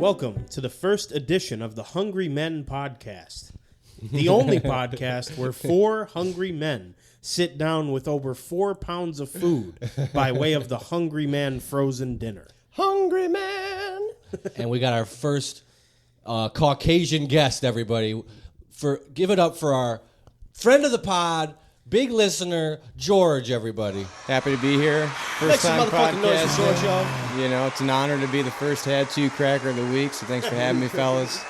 Welcome to the first edition of the Hungry Men Podcast, the only podcast where four hungry men sit down with over 4 pounds of food by way of the Hungry Man frozen dinner. Hungry Man! And we got our first Caucasian guest, everybody. Give it up for our friend of the pod, big listener, George, everybody. Happy to be here. First time podcast. You know, it's an honor to be the first Had To Cracker of the week, so thanks for having me, fellas.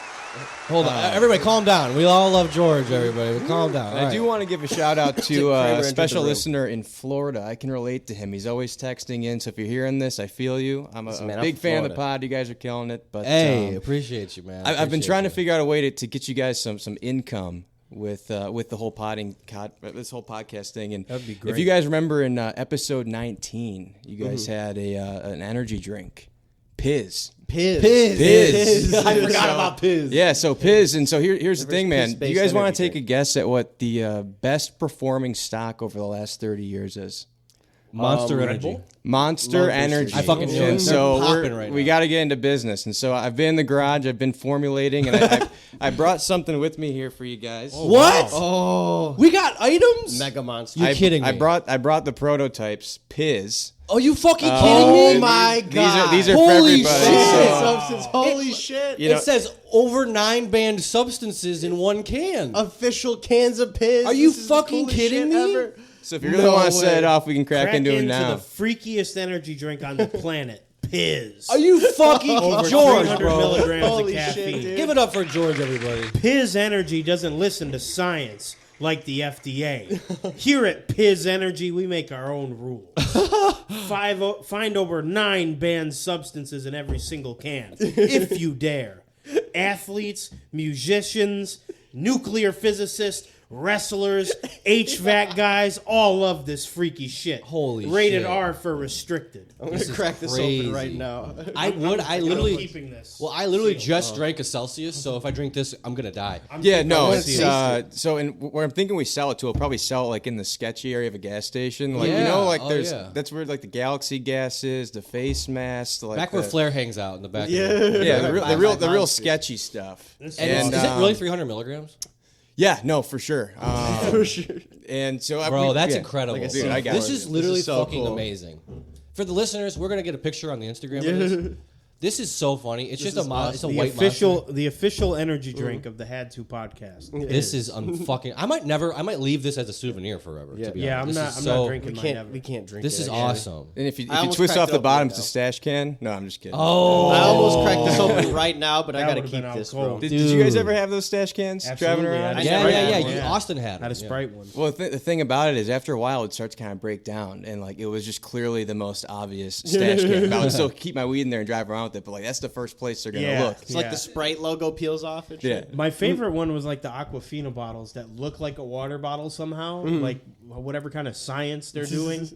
Hold on. Everybody calm down. We all love George, everybody. But calm down. I do want to give a shout out to a special listener in Florida. I can relate to him. He's always texting in, so if you're hearing this, I feel you. I'm a big fan of the pod. You guys are killing it. But hey, appreciate you, man. I've been trying to figure out a way to get you guys some income with the whole this whole podcast thing. And that'd be great. If you guys remember in episode 19, you guys had an energy drink, Pizz. I forgot about Pizz. Yeah, so Pizz. And so here's the thing, man. Do you guys want to take a guess at what the best performing stock over the last 30 years is? Monster Energy. Monster Energy. I fucking knew it. And so we got to get into business. And so I've been in the garage. I've been formulating, and I brought something with me here for you guys. Oh, what? Wow. Oh, we got items? Mega Monster. You're kidding me. I brought the prototypes, Pizz. Oh, you fucking kidding me? Oh my God. These are Holy for everybody. shit. Substance. Holy shit. It says over 9 banned substances in one can. Official cans of Pizz. Are you This is the fucking coolest kidding shit me? ever. So if you really want to set it off, we can crack into it now. the freakiest energy drink on the planet, Pizz. Are you fucking Over George, 300 bro? milligrams Holy of shit, caffeine. dude. Give it up for George, everybody. Pizz Energy doesn't listen to science like the FDA. Here at Pizz Energy, we make our own rules. Find over 9 banned substances in every single can, if you dare. Athletes, musicians, nuclear physicists, wrestlers, HVAC guys, all love this freaky shit. Holy Rated shit. R for restricted. I'm going to crack this crazy. open right now. I'm literally keeping this. Well, I literally just drank a Celsius, so if I drink this, I'm gonna die. Where I'm thinking we sell it to, we'll probably sell it like in the sketchy area of a gas station. Like that's where like the Galaxy gas is, the face mask, like Back where Flair hangs out in the back. the real sketchy stuff. And is it really 300 milligrams? Yeah, no, for sure. For sure. And so, Bro, that's incredible. Like I said, I got this it. is literally This is so fucking cool. amazing. For the listeners, we're gonna get a picture on the Instagram of this. This is so funny. It's just it's a white monster. The official energy drink of the Had To podcast. This is unfucking. I might leave this as a souvenir forever. To be honest. I'm not drinking mine ever. We can't drink This it. is awesome. And if you almost twist cracked off the open bottom, right it's a now. stash can. No, I'm just kidding. Oh, I almost cracked this open right now, but I That got to would've keep been this, out cold. bro. Did you guys ever have those stash cans driving Absolutely. around? I yeah. Yeah. Austin had Had a it. Sprite one. Well, the thing about it is, after a while, it starts to kind of break down, and like it was just clearly the most obvious stash can. I would still keep my weed in there and drive around with it, but like that's the first place they're gonna Yeah. look. It's like the Sprite logo peels off and shit. Yeah. My favorite one was like the Aquafina bottles that look like a water bottle somehow, like whatever kind of science they're doing.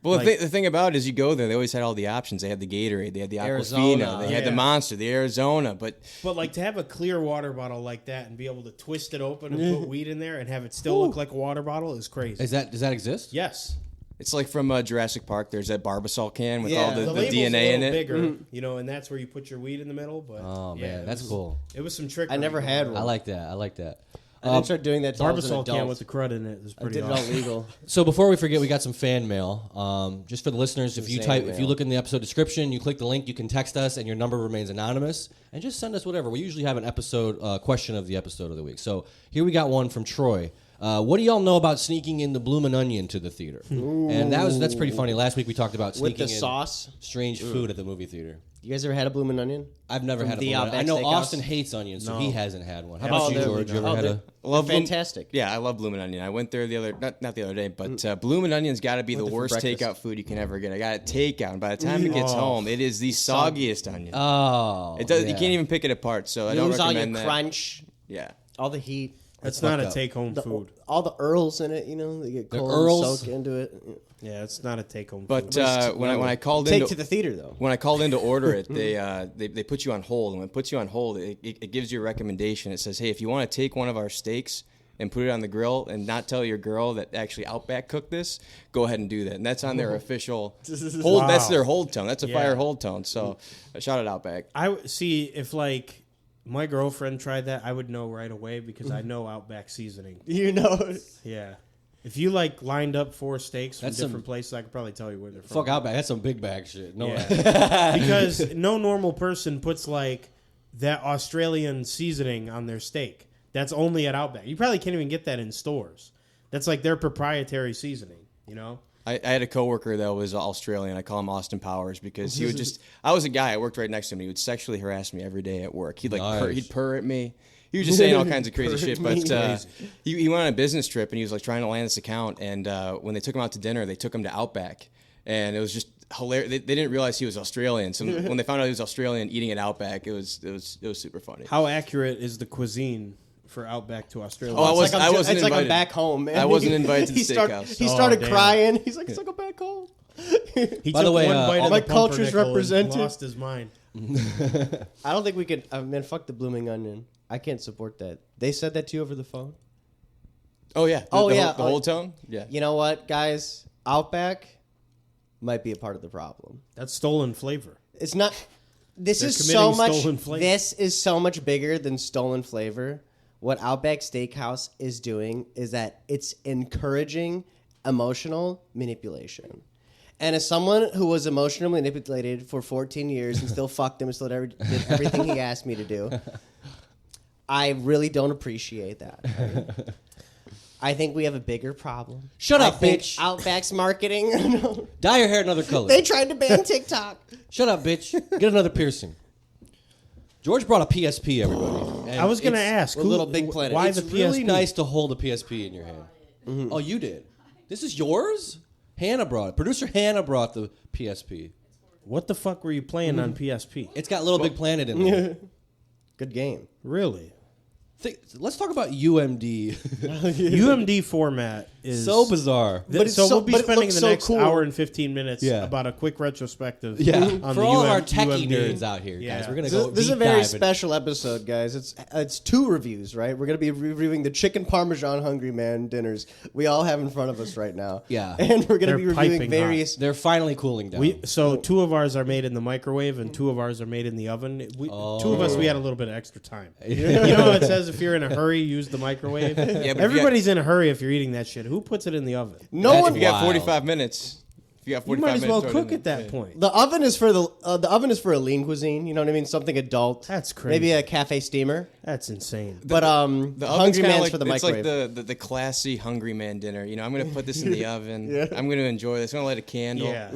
Well, Like- the thing about it is, you go there, they always had all the options. They had the Gatorade, they had the Aquafina, Arizona. they had the Yeah. Monster, the Arizona, but But like to have a clear water bottle like that and be able to twist it open and put weed in there and have it still look like a water bottle is crazy. Does that exist? Yes. it's like from Jurassic Park. There's that Barbasol can with all Yeah. the label's DNA a in little it. bigger, and that's where you put your weed in the middle. But Oh yeah, man, it that's was- cool. It was some trickery. I never had going one. I like that. I didn't start doing that till I was an Barbasol adult. can with the crud in it is I pretty did it all awesome. legal. So before we forget, we got some fan mail. Just for the listeners, if you look in the episode description, you click the link, you can text us, and your number remains anonymous. And just send us whatever. We usually have an episode question of the episode of the week. So here we got one from Troy. What do y'all know about sneaking in the bloomin' onion to the theater? And that's pretty funny. Last week we talked about With sneaking the in sauce. strange food at the movie theater. You guys ever had a bloomin' onion? I've never From had a the bloomin' onion. I Outback know Steakhouse? Austin hates onions, so No. he hasn't had one. How about you, there we George? go. You ever had they're- a... Love Bloom- fantastic. Yeah, I love Bloomin' Onion. I went there not the other day, but Bloomin' Onion's got to be the there for worst breakfast. takeout food you can ever get. I got it takeout, and by the time it gets home, it is the soggiest onion. Oh, It does. You yeah. can't even pick it apart, so I You don't lose all your recommend that. crunch, Yeah. all the heat, That's not a fucked up. take-home food. all the earls in it. You know, they get cold and Earls? soak into it. Yeah, it's not a take-home But food. when I called Take in to the theater though. when I called in to order it, they put you on hold, and when it puts you on hold, it gives you a recommendation. It says, hey, if you want to take one of our steaks, and put it on the grill and not tell your girl that actually Outback cooked this, go ahead and do that. And that's on their official hold. Wow. That's their hold tone. That's a fire hold tone. So shout out Outback. I see if like my girlfriend tried that, I would know right away because I know Outback seasoning. You know. Yeah. If you like lined up 4 steaks from That's different places, I could probably tell you where they're from. Fuck Outback. That's some big bag shit. No way. Because no normal person puts like that Australian seasoning on their steak. That's only at Outback. You probably can't even get that in stores. That's like their proprietary seasoning, you know? I had a coworker that was Australian. I call him Austin Powers because he would just. I was a guy. I worked right next to him. He would sexually harass me every day at work. He'd he'd purr at me. He was just saying all kinds of crazy shit. But he went on a business trip and he was like trying to land this account. And when they took him out to dinner, they took him to Outback, and it was just hilarious. They didn't realize he was Australian. So when they found out he was Australian eating at Outback, it was super funny. How accurate is the cuisine for Outback to Australia? Oh, I wasn't It's like invited. I'm back home, man. I wasn't invited to the steakhouse. He started damn. crying. He's like, it's like I'm back home. He By the took way, one bite of my the culture's pumpernickel and represented. lost his mind. I don't think we could. Man, fuck the blooming onion. I can't support that. They said that to you over the phone? Oh yeah. The whole tone. Yeah. You know what, guys? Outback might be a part of the problem. That's stolen flavor. It's not. This They're is so committing much. stolen flavor. This is so much bigger than stolen flavor. What Outback Steakhouse is doing is that it's encouraging emotional manipulation. And as someone who was emotionally manipulated for 14 years and still fucked him and still did everything he asked me to do, I really don't appreciate that. Right? I think we have a bigger problem. Shut up, I think bitch. Outback's marketing. Dye your hair another color. They tried to ban TikTok. Shut up, bitch. Get another piercing. George brought a PSP, everybody. And I was going to it's- ask, We're Little Big Planet. why It's the really PSP? nice to hold a PSP in your hand. Mm-hmm. Oh, you did? This is yours? Hannah brought it. Producer Hannah brought the PSP. What the fuck were you playing on PSP? It's got Little Big Planet in there. Good game. Really? Let's talk about UMD. UMD format is So bizarre. But it's so so- we'll be but it spending looks the so next cool. hour and 15 minutes Yeah. about a quick retrospective. Yeah. on For the all of UM our techie UMD. nerds out here, Yeah. guys, we're going to This, go this is a deep very dive in- special episode, guys. It's 2 reviews, right? We're going to be reviewing the chicken parmesan Hungry Man dinners we all have in front of us right now. Yeah. And we're going to They're be reviewing piping various... They're finally cooling down. So 2 of ours are made in the microwave and 2 of ours are made in the oven. 2 of us, we had a little bit of extra time. You know it says if you're in a hurry, use the microwave. Yeah, but Everybody's in a hurry if you're eating that shit. Who puts it in the oven? No That's one... If you got Wild. 45 minutes. If you got 45 You might as minutes, well throw it cook in at that there. point. The oven is for the oven is for a lean cuisine. You know what I mean? Something adult. That's crazy. Maybe a cafe steamer. That's insane. But The oven's Hungry kinda Man's like, for the it's microwave. like the classy Hungry Man dinner. You know, I'm going to put this in the oven. I'm going to enjoy this. I'm going to light a candle. Yeah.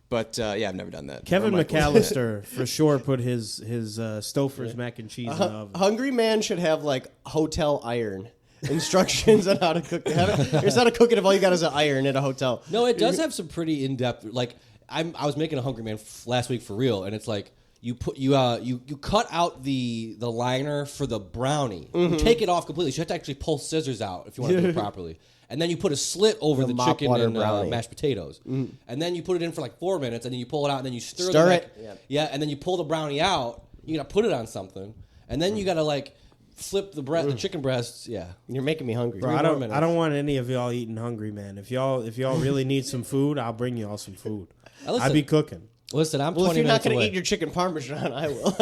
But, yeah, I've never done that. Kevin Or microwave. McAllister for sure put his Stouffer's mac and cheese in the oven. Hungry Man should have like hotel iron instructions on how to cook. Here's how to cook it if all you got is an iron at a hotel. No, it does have some pretty in-depth. Like I was making a Hungry Man last week for real, and it's like you cut out the liner for the brownie. You take it off completely. So you have to actually pull scissors out if you want to do it properly. And then you put a slit over the mop chicken water and brownie. mashed potatoes. And then you put it in for like 4 minutes, and then you pull it out, and then you stir Stir it. it. Yeah, and then you pull the brownie out. You gotta put it on something, and then you gotta like flip the chicken breasts. Yeah. You're making me hungry. Bro, more I don't minutes. want any of y'all eating Hungry Man. If y'all really need some food, I'll bring y'all some food. Listen, I'll be cooking. Listen, I'm Well, 20 if you're not minutes going to away. eat your chicken parmesan, I will.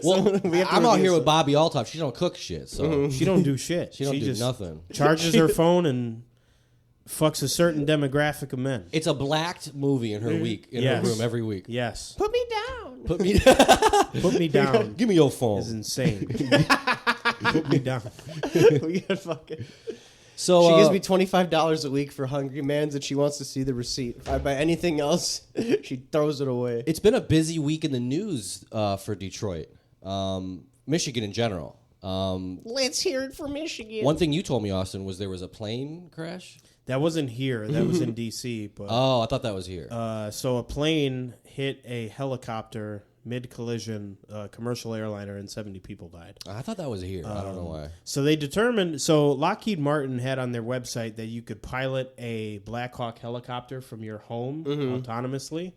Well, we have to I'm out review here with some. Bobby Altoff. She don't cook shit, so She don't do shit. she don't do just nothing. charges her phone and fucks a certain demographic of men. It's a blacked movie in her week in Yes. her room every week. Yes. Put me down. Put me, Put me down give me your phone. is insane. Put me down. We got fucking. So She gives me $25 a week for Hungry Man's, and she wants to see the receipt. If I buy anything else, she throws it away. it's been a busy week in the news for Detroit, Michigan in general. Let's hear it for Michigan. One thing you told me, Austin, was there was a plane crash. That wasn't here. That was in D.C. But Oh, I thought that was here. so a plane hit a helicopter mid-collision, commercial airliner, and 70 people died. I thought that was here. I don't know why. So they determined. So Lockheed Martin had on their website that you could pilot a Black Hawk helicopter from your home autonomously,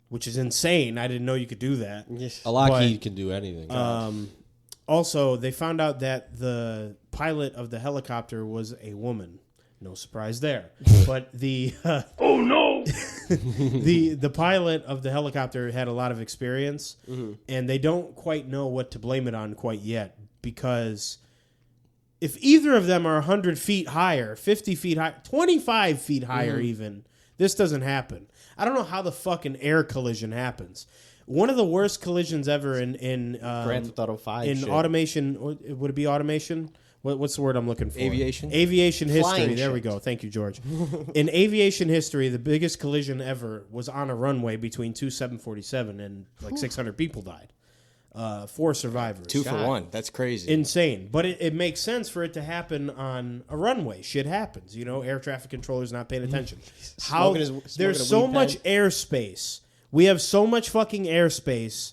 which is insane. I didn't know you could do that. A Lockheed can do anything. Also, they found out that the pilot of the helicopter was a woman. No surprise there. But the oh no, the pilot of the helicopter had a lot of experience, and they don't quite know what to blame it on quite yet, because if either of them are 100 feet higher, 50 feet high, 25 feet higher even, this doesn't happen. I don't know how the fucking air collision happens. One of the worst collisions ever in Grand Theft Auto 5 in shit. automation. Would it be automation? What's the word I'm looking for? Aviation history. Flying There we go. Thank you, George. In aviation history, the biggest collision ever was on a runway between two 747, and like 600 people died. 4 survivors. 2 for 1. That's crazy. Insane. But it makes sense for it to happen on a runway. Shit happens. Air traffic controllers not paying attention. There's so much airspace. We have so much fucking airspace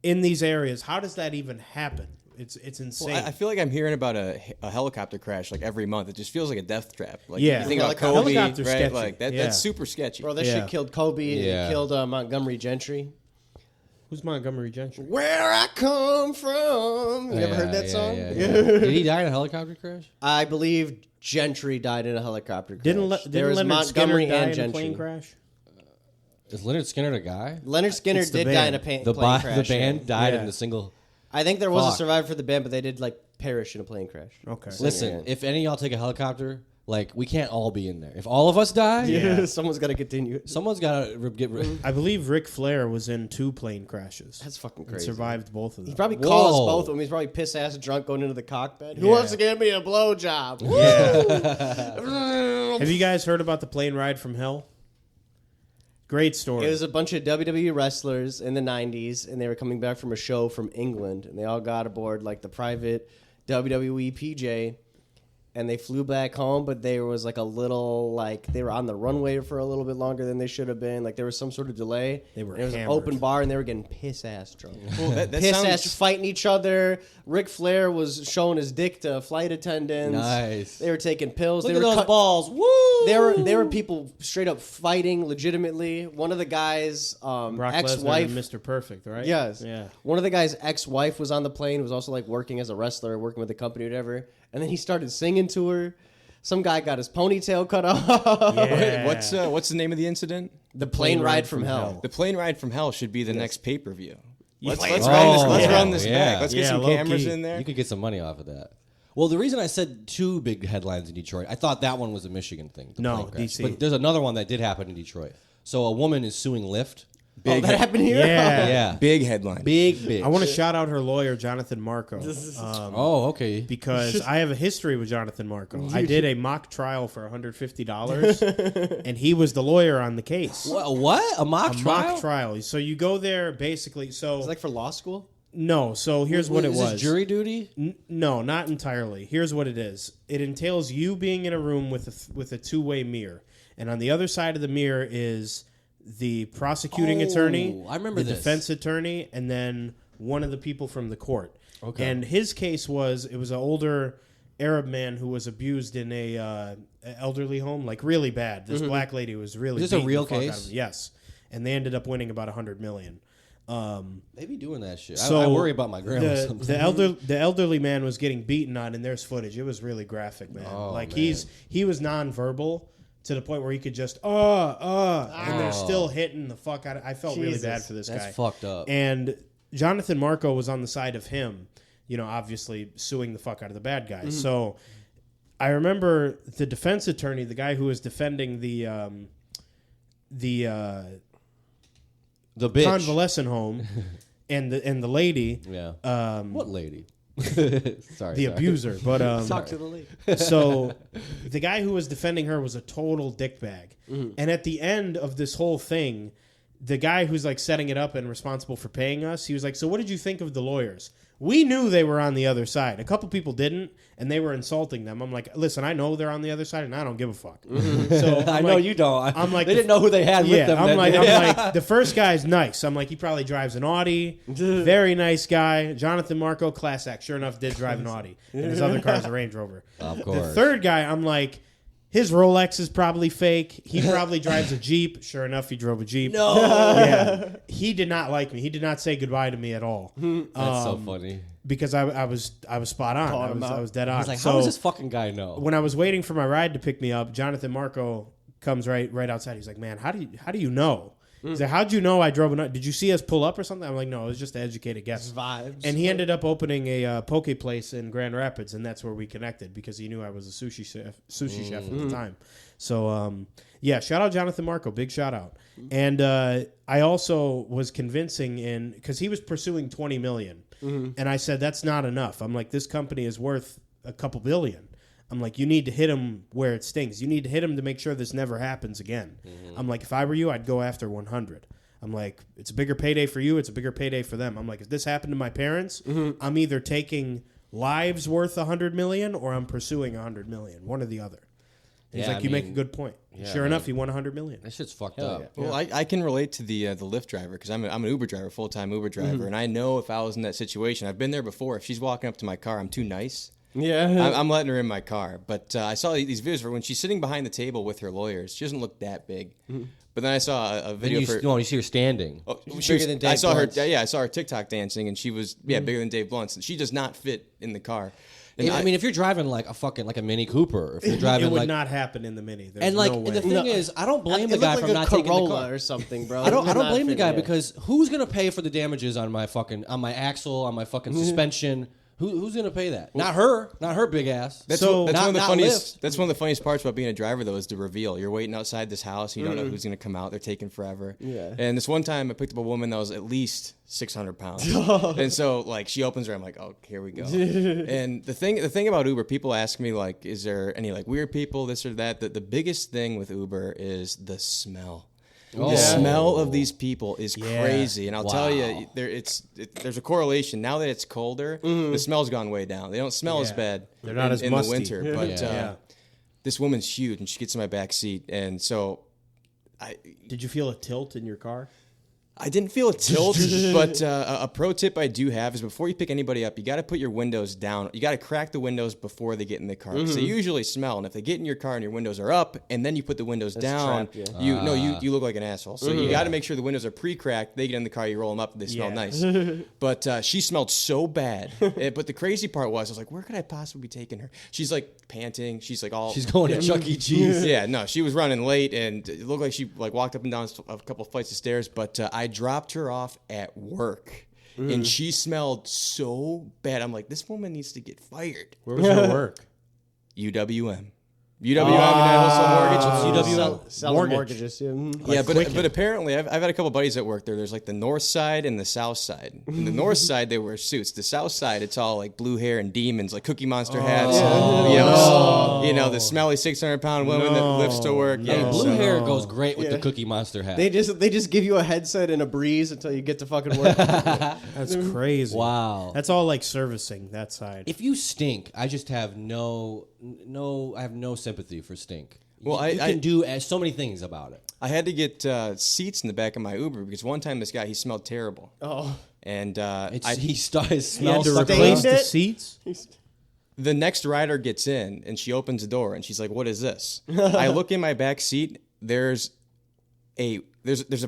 in these areas. How does that even happen? It's insane. Well, I feel like I'm hearing about a helicopter crash like every month. It just feels like a death trap. Like, yeah. You think about Kobe, right? Sketchy. Like that's super sketchy. Bro, that shit killed Kobe. Yeah. It killed Montgomery Gentry. Who's Montgomery Gentry? Where I come from. You ever heard that song? Yeah. Did he die in a helicopter crash? I believe Gentry died in a helicopter crash. There Didn't was Leonard Montgomery Skinner die and in a Gentry. plane crash? Is Leonard Skinner a guy? Leonard Skinner It's the did band. die in a plane crash. The band died Yeah. in the single. I think there was a Fuck. survivor for the band, but they did perish in a plane crash. Okay. Listen, if any of y'all take a helicopter, we can't all be in there. If all of us die, Yeah. Someone's got to continue. someone's got to get rid. I believe Ric Flair was in 2 plane crashes. That's fucking And crazy. survived both of He them. probably Whoa. caused both of them. He's probably piss ass drunk going into the cockpit. Who Yeah. wants to give me a blowjob? Have you guys heard about the plane ride from hell? Great story. It was a bunch of WWE wrestlers in the 90s, and they were coming back from a show from England, and they all got aboard the private WWE PJ, and they flew back home, but there was a little, they were on the runway for a little bit longer than they should have been. There was some sort of delay. They were There was an hammered. open bar, and they were getting piss-ass drunk. Well, that Piss-ass sounds fighting each other. Ric Flair was showing his dick to flight attendants. Nice. They were taking pills. Look they at were those balls. Woo! There were people straight up fighting legitimately. One of the guys' Brock Lesnar ex-wife, and Mr. Perfect, right? yes, Yeah. one of the guy's ex-wife was on the plane. Was also working as a wrestler, working with the company, or whatever. And then he started singing to her. Some guy got his ponytail cut off. Yeah. what's the name of the incident? The plane ride from hell. The plane ride from hell should be the next pay-per-view. Let's Plane run this yeah. back. Let's get some low cameras key. in there. You could get some money off of that. Well, the reason I said 2 big headlines in Detroit, I thought that one was a Michigan thing. the No, plane crash. DC. But there's another one that did happen in Detroit. So a woman is suing Lyft. Big That happened here. Yeah. Yeah. Big headline. Big. I want to shout out her lawyer, Jonathan Marco. Oh, okay. Because I have a history with Jonathan Marco. I did a mock trial for $150, and he was the lawyer on the case. What? A mock trial? Mock trial. So you go there basically. So It's for law school. no. So here's what it Is was. this jury duty? No, not entirely. Here's what it is. It entails you being in a room with a 2-way mirror, and on the other side of the mirror is the prosecuting attorney, I remember the this. defense attorney, and then one of the people from the court. Okay. And his case was an older Arab man who was abused in a elderly home, really bad. This black lady was really. Is this a beating real the fuck out case? of him. Yes, and they ended up winning about $100 million. They be doing that shit. So I worry about my grandma. sometimes. the elderly man was getting beaten on, and there's footage. It was really graphic, man. Oh, man. He was nonverbal to the point where he could just and they're still hitting the fuck out of. I felt really Jesus. bad for this guy. That's fucked up. And Jonathan Marco was on the side of him, obviously suing the fuck out of the bad guys. So I remember the defense attorney, the guy who was defending the The bitch. convalescent home, and the lady, Yeah. What lady? Sorry. the abuser. But Talk to the league. so the guy who was defending her was a total dickbag. And at the end of this whole thing, the guy who's setting it up and responsible for paying us, he was like, "So what did you think of the lawyers?" We knew they were on the other side. A couple people didn't, and they were insulting them. I'm like, "Listen, I know they're on the other side, and I don't give a fuck." So I I'm know like- you don't. I'm like they didn't know who they had with them. I'm then, like, did they? I'm like, the first guy's nice. I'm like, he probably drives an Audi. Very nice guy. Jonathan Marco, class act. Sure enough, did drive an Audi. And his other car's a Range Rover. Of course. The third guy, I'm like, His Rolex is probably fake. He probably drives a Jeep. Sure enough, he drove a Jeep. No. Yeah. He did not like me. He did not say goodbye to me at all. That's so funny. Because I was spot on. I was dead on. I was like, so how does this fucking guy know? when I was waiting for my ride to pick me up, Jonathan Marco comes right outside. He's like, man, how do you know? He's like, how'd you know I drove a... Did you see us pull up or something? I'm like, no, it was just an educated guess. Vibes. And he ended up opening a poke place in Grand Rapids, and that's where we connected because he knew I was a sushi chef at the time. So, shout out Jonathan Marco. Big shout out. And I also was convincing because he was pursuing $20 million. And I said, that's not enough. I'm like, this company is worth a couple billion. I'm like, you need to hit him where it stings. You need to hit him to make sure this never happens again. I'm like, if I were you, I'd go after 100. I'm like, it's a bigger payday for you. It's a bigger payday for them. I'm like, if this happened to my parents, I'm either taking lives worth 100 million or I'm pursuing 100 million. One or the other. He's like, you make a good point. Sure enough, he won 100 million. That shit's fucked up. Yeah. Well, I can relate to the Lyft driver because I'm an Uber driver, full-time Uber driver, and I know if I was in that situation, I've been there before. If she's walking up to my car, I'm too nice. Yeah. I'm letting her in my car. But I saw these videos where when she's sitting behind the table with her lawyers, she doesn't look that big. But then I saw a video you see her standing. Oh, bigger than Dave I saw Blunt's. her. Yeah, I saw her TikTok dancing, and she was bigger than Dave Blunt's. And she does not fit in the car. And I mean, if you're driving like a Mini Cooper, if you're driving it would like not happen in the Mini. There's and like no way. the thing is, I don't blame the guy for not taking the Corolla car or something, bro. I don't blame the guy because who's gonna pay for the damages on my axle, on my fucking suspension? Who's gonna pay that? Not her big ass. That's one of the funniest. That's one of the funniest parts about being a driver, though, is the reveal. You're waiting outside this house, you don't know who's gonna come out. They're taking forever. Yeah. And this one time, I picked up a woman that was at least 600 pounds, and so like she opens her, I'm like, oh, here we go. And the thing about Uber, people ask me like, is there any like weird people, this or that? The biggest thing with Uber is the smell. The smell of these people is crazy, and I'll tell you, there's a correlation. Now that it's colder, the smell's gone way down. They don't smell as bad. They're not as in musty. the winter. But this woman's huge, and she gets in my back seat, and so Did you feel a tilt in your car? I didn't feel a tilt, but a pro tip I do have is before you pick anybody up, you got to put your windows down. You got to crack the windows before they get in the car because they usually smell. And if they get in your car and your windows are up, and then you put the windows down, you look like an asshole. So you got to make sure the windows are pre-cracked. They get in the car, you roll them up, and they smell nice. But she smelled so bad. But the crazy part was, I was like, where could I possibly be taking her? She's like panting. She's like all. She's going to Chuck E. Cheese. Yeah, no, she was running late, and it looked like she like walked up and down a couple flights of stairs. But I dropped her off at work, and she smelled so bad. I'm like, this woman needs to get fired. Where was her work? UWM. Universal Mortgage. Selling mortgages. Yeah, but apparently I've had a couple buddies that work there. There's like the north side and the south side. In the north side they wear suits. The south side it's all like blue hair and demons, like Cookie Monster hats. You know the smelly 600-pound woman that lifts to work. Yeah, Yeah, blue hair goes great with the Cookie Monster hat. They just give you a headset and a breeze until you get to fucking work. That's crazy. Wow. That's all like servicing that side. If you stink, I just have no sympathy for stink. Well, you can do so many things about it. I had to get seats in the back of my Uber because one time this guy, he smelled terrible. Oh. And He started You had smelling to stuck replace around. the seats? the next rider gets in and she opens the door and she's like, "What is this?" I look in my back seat. There's a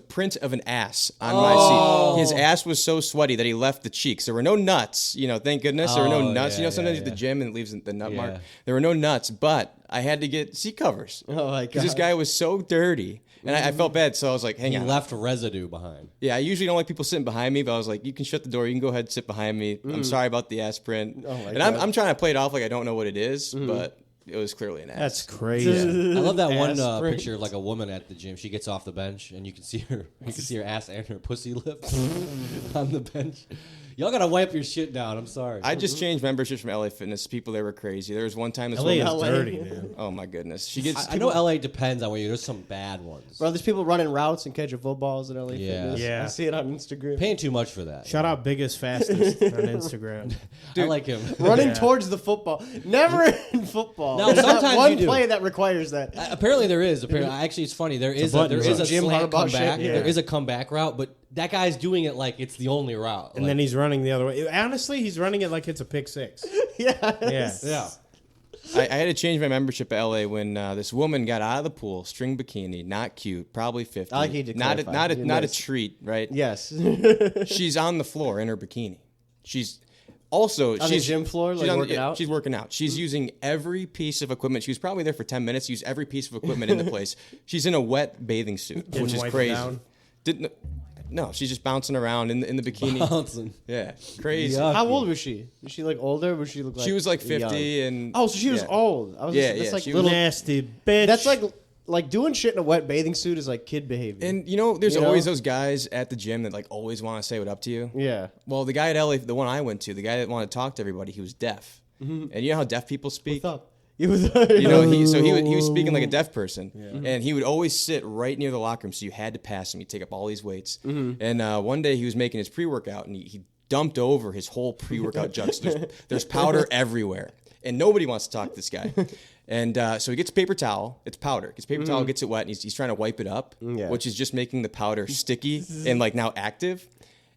print of an ass on my seat. His ass was so sweaty that he left the cheeks. There were no nuts. Thank goodness there were no nuts. Sometimes at the gym and it leaves the nut mark. There were no nuts, but I had to get seat covers. Oh my god! Because this guy was so dirty, and I felt bad. So I was like, "Hang on." He left residue behind. Yeah, I usually don't like people sitting behind me, but I was like, "You can shut the door. You can go ahead and sit behind me. I'm sorry about the ass print." Oh my and God. I'm trying to play it off like I don't know what it is, but it was clearly an ass. That's crazy. I love that one Aspirin. picture of like a woman at the gym. She gets off the bench and you can see her ass and her pussy lips on the bench. Y'all gotta wipe your shit down. I'm sorry. I just changed memberships from LA Fitness. People there were crazy. There was one time this LA is woman. dirty, man. Oh my goodness, she gets. I know LA depends on where you. There's some bad ones. Bro, there's people running routes and catching footballs at LA Yeah. Fitness. Yeah. I see it on Instagram. Paying too much for that. Shout out Biggest Fastest on Instagram. I like him. Running Yeah. towards the football. Never in football. No, There's not sometimes one you do. play that requires that. Apparently there is. Actually, it's funny. There is button a rush. Jim slant Harbaugh shit, comeback. yeah. There is a comeback route, but that guy's doing it like it's the only route. And then he's running the other way. Honestly, he's running it like it's a pick six. Yeah. Yeah. yeah. I had to change my membership at LA when this woman got out of the pool, string bikini, not cute, probably 50. I need to clarify. Not a treat, right? Yes. She's on the floor in her bikini. She's also on the gym floor, like working out. She's working out. She's using every piece of equipment. She was probably there for 10 minutes. Used every piece of equipment in the place. She's in a wet bathing suit, which is crazy. No, she's just bouncing around in the bikini. Bouncing. Yeah, crazy. How old was she? Was she like older? Was she look like? She was like 50 young? and. Oh, so she was old. I was that's like she little nasty bitch. That's like doing shit in a wet bathing suit is like kid behavior. And there's always those guys at the gym that like always want to say what up to you. Yeah. Well, the guy at LA, the one I went to, the guy that wanted to talk to everybody, he was deaf. Mm-hmm. And you know how deaf people speak? What's up? He was, he was speaking like a deaf person, and he would always sit right near the locker room, so you had to pass him. He'd take up all these weights, and one day he was making his pre-workout, and he dumped over his whole pre-workout jug. So there's powder everywhere, and nobody wants to talk to this guy. And so he gets a paper towel. It's powder. Gets paper towel, gets it wet, and he's trying to wipe it up, which is just making the powder sticky and like now active.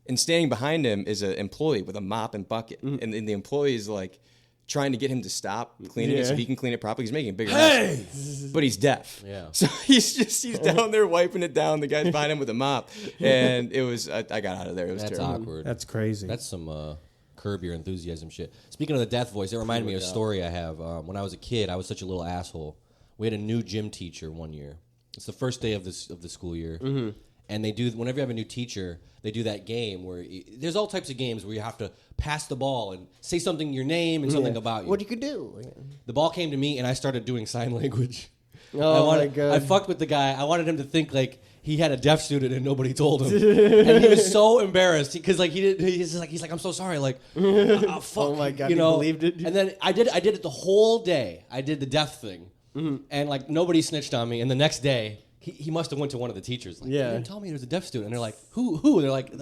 And standing behind him is an employee with a mop and bucket, and the employee is like trying to get him to stop cleaning it so he can clean it properly. He's making a bigger mess, but he's deaf. Yeah. So he's down there wiping it down. The guy's behind him with a mop, and it was I got out of there. It was That's terrible. awkward. That's crazy. That's some Curb Your Enthusiasm shit. Speaking of the deaf voice, it reminded me of a story I have. When I was a kid, I was such a little asshole. We had a new gym teacher one year. It's the first day of the school year. Mm-hmm. And they do, whenever you have a new teacher, they do that game where there's all types of games where you have to pass the ball and say something, your name and something about you. What you could do? The ball came to me and I started doing sign language. Oh my God. I fucked with the guy. I wanted him to think like he had a deaf student and nobody told him. And he was so embarrassed because like he's like I'm so sorry, like fuck. Oh my God, you know? He believed it. And then I did it the whole day. I did the deaf thing. And like nobody snitched on me, and the next day he must have went to one of the teachers. Like, yeah. You didn't tell me there's a deaf student. And they're like, who? And they're like,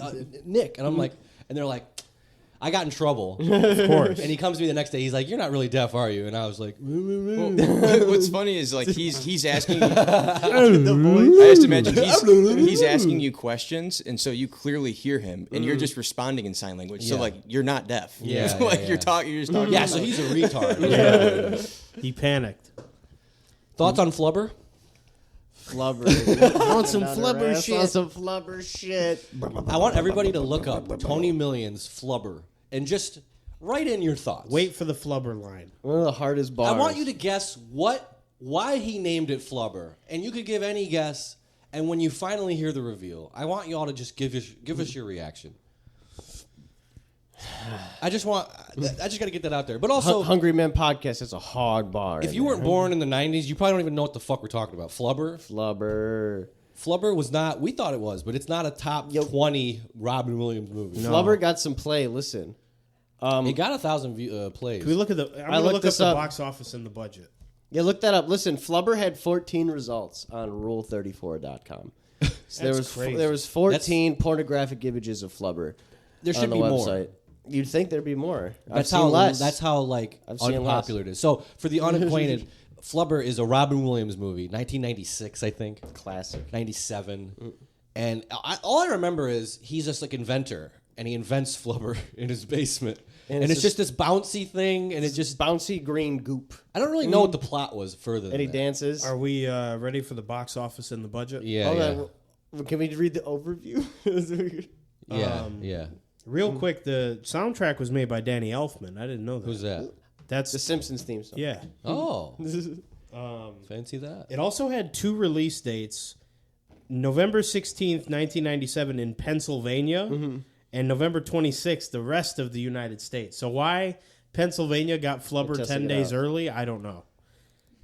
Nick. And I'm like, and they're like, I got in trouble. Of course. And he comes to me the next day. He's like, you're not really deaf, are you? And I was like, what's funny is like he's asking. I just imagine he's asking you questions, and so you clearly hear him, and you're just responding in sign language. So like you're not deaf. Yeah. So, like you're just talking. Yeah. So he's a retard. Yeah. He panicked. Thoughts on Flubber? Flubber. Want some Flubber shit? Want some Flubber shit. I want everybody to look up Tony Million's Flubber and just write in your thoughts. Wait for the Flubber line. One of the hardest bars. I want you to guess why he named it Flubber, and you could give any guess. And when you finally hear the reveal, I want you all to just give us your reaction. I just got to get that out there. But also, Hungry Men Podcast is a hard bar. if you weren't born in the 90s, you probably don't even know what the fuck we're talking about. Flubber was not, we thought it was, but it's not a top 20 Robin Williams movie. No. Flubber got some play. Listen. It got 1,000 plays. Can we look at I'm going to look up the box office and the budget. Yeah, look that up. Listen, Flubber had 14 results on rule34.com. So there was 14 pornographic images of Flubber. There should on the be website. more. You'd think there'd be more. That's I've how like unpopular it is. So for the unacquainted, Flubber is a Robin Williams movie, 1996, I think. Classic. 97. And all I remember is he's just like inventor, and he invents Flubber in his basement. And it's just this bouncy thing, and it just bouncy green goop. I don't really know what the plot was further. And he dances. Are we ready for the box office and the budget? Yeah. Hold on. Can we read the overview? Yeah. Real quick, the soundtrack was made by Danny Elfman. I didn't know that. Who's that? That's the Simpsons theme song. Yeah. Oh. Fancy that. It also had 2 release dates: November 16th, 1997 in Pennsylvania, and November 26th, the rest of the United States. So why Pennsylvania got Flubber 10 days early, I don't know.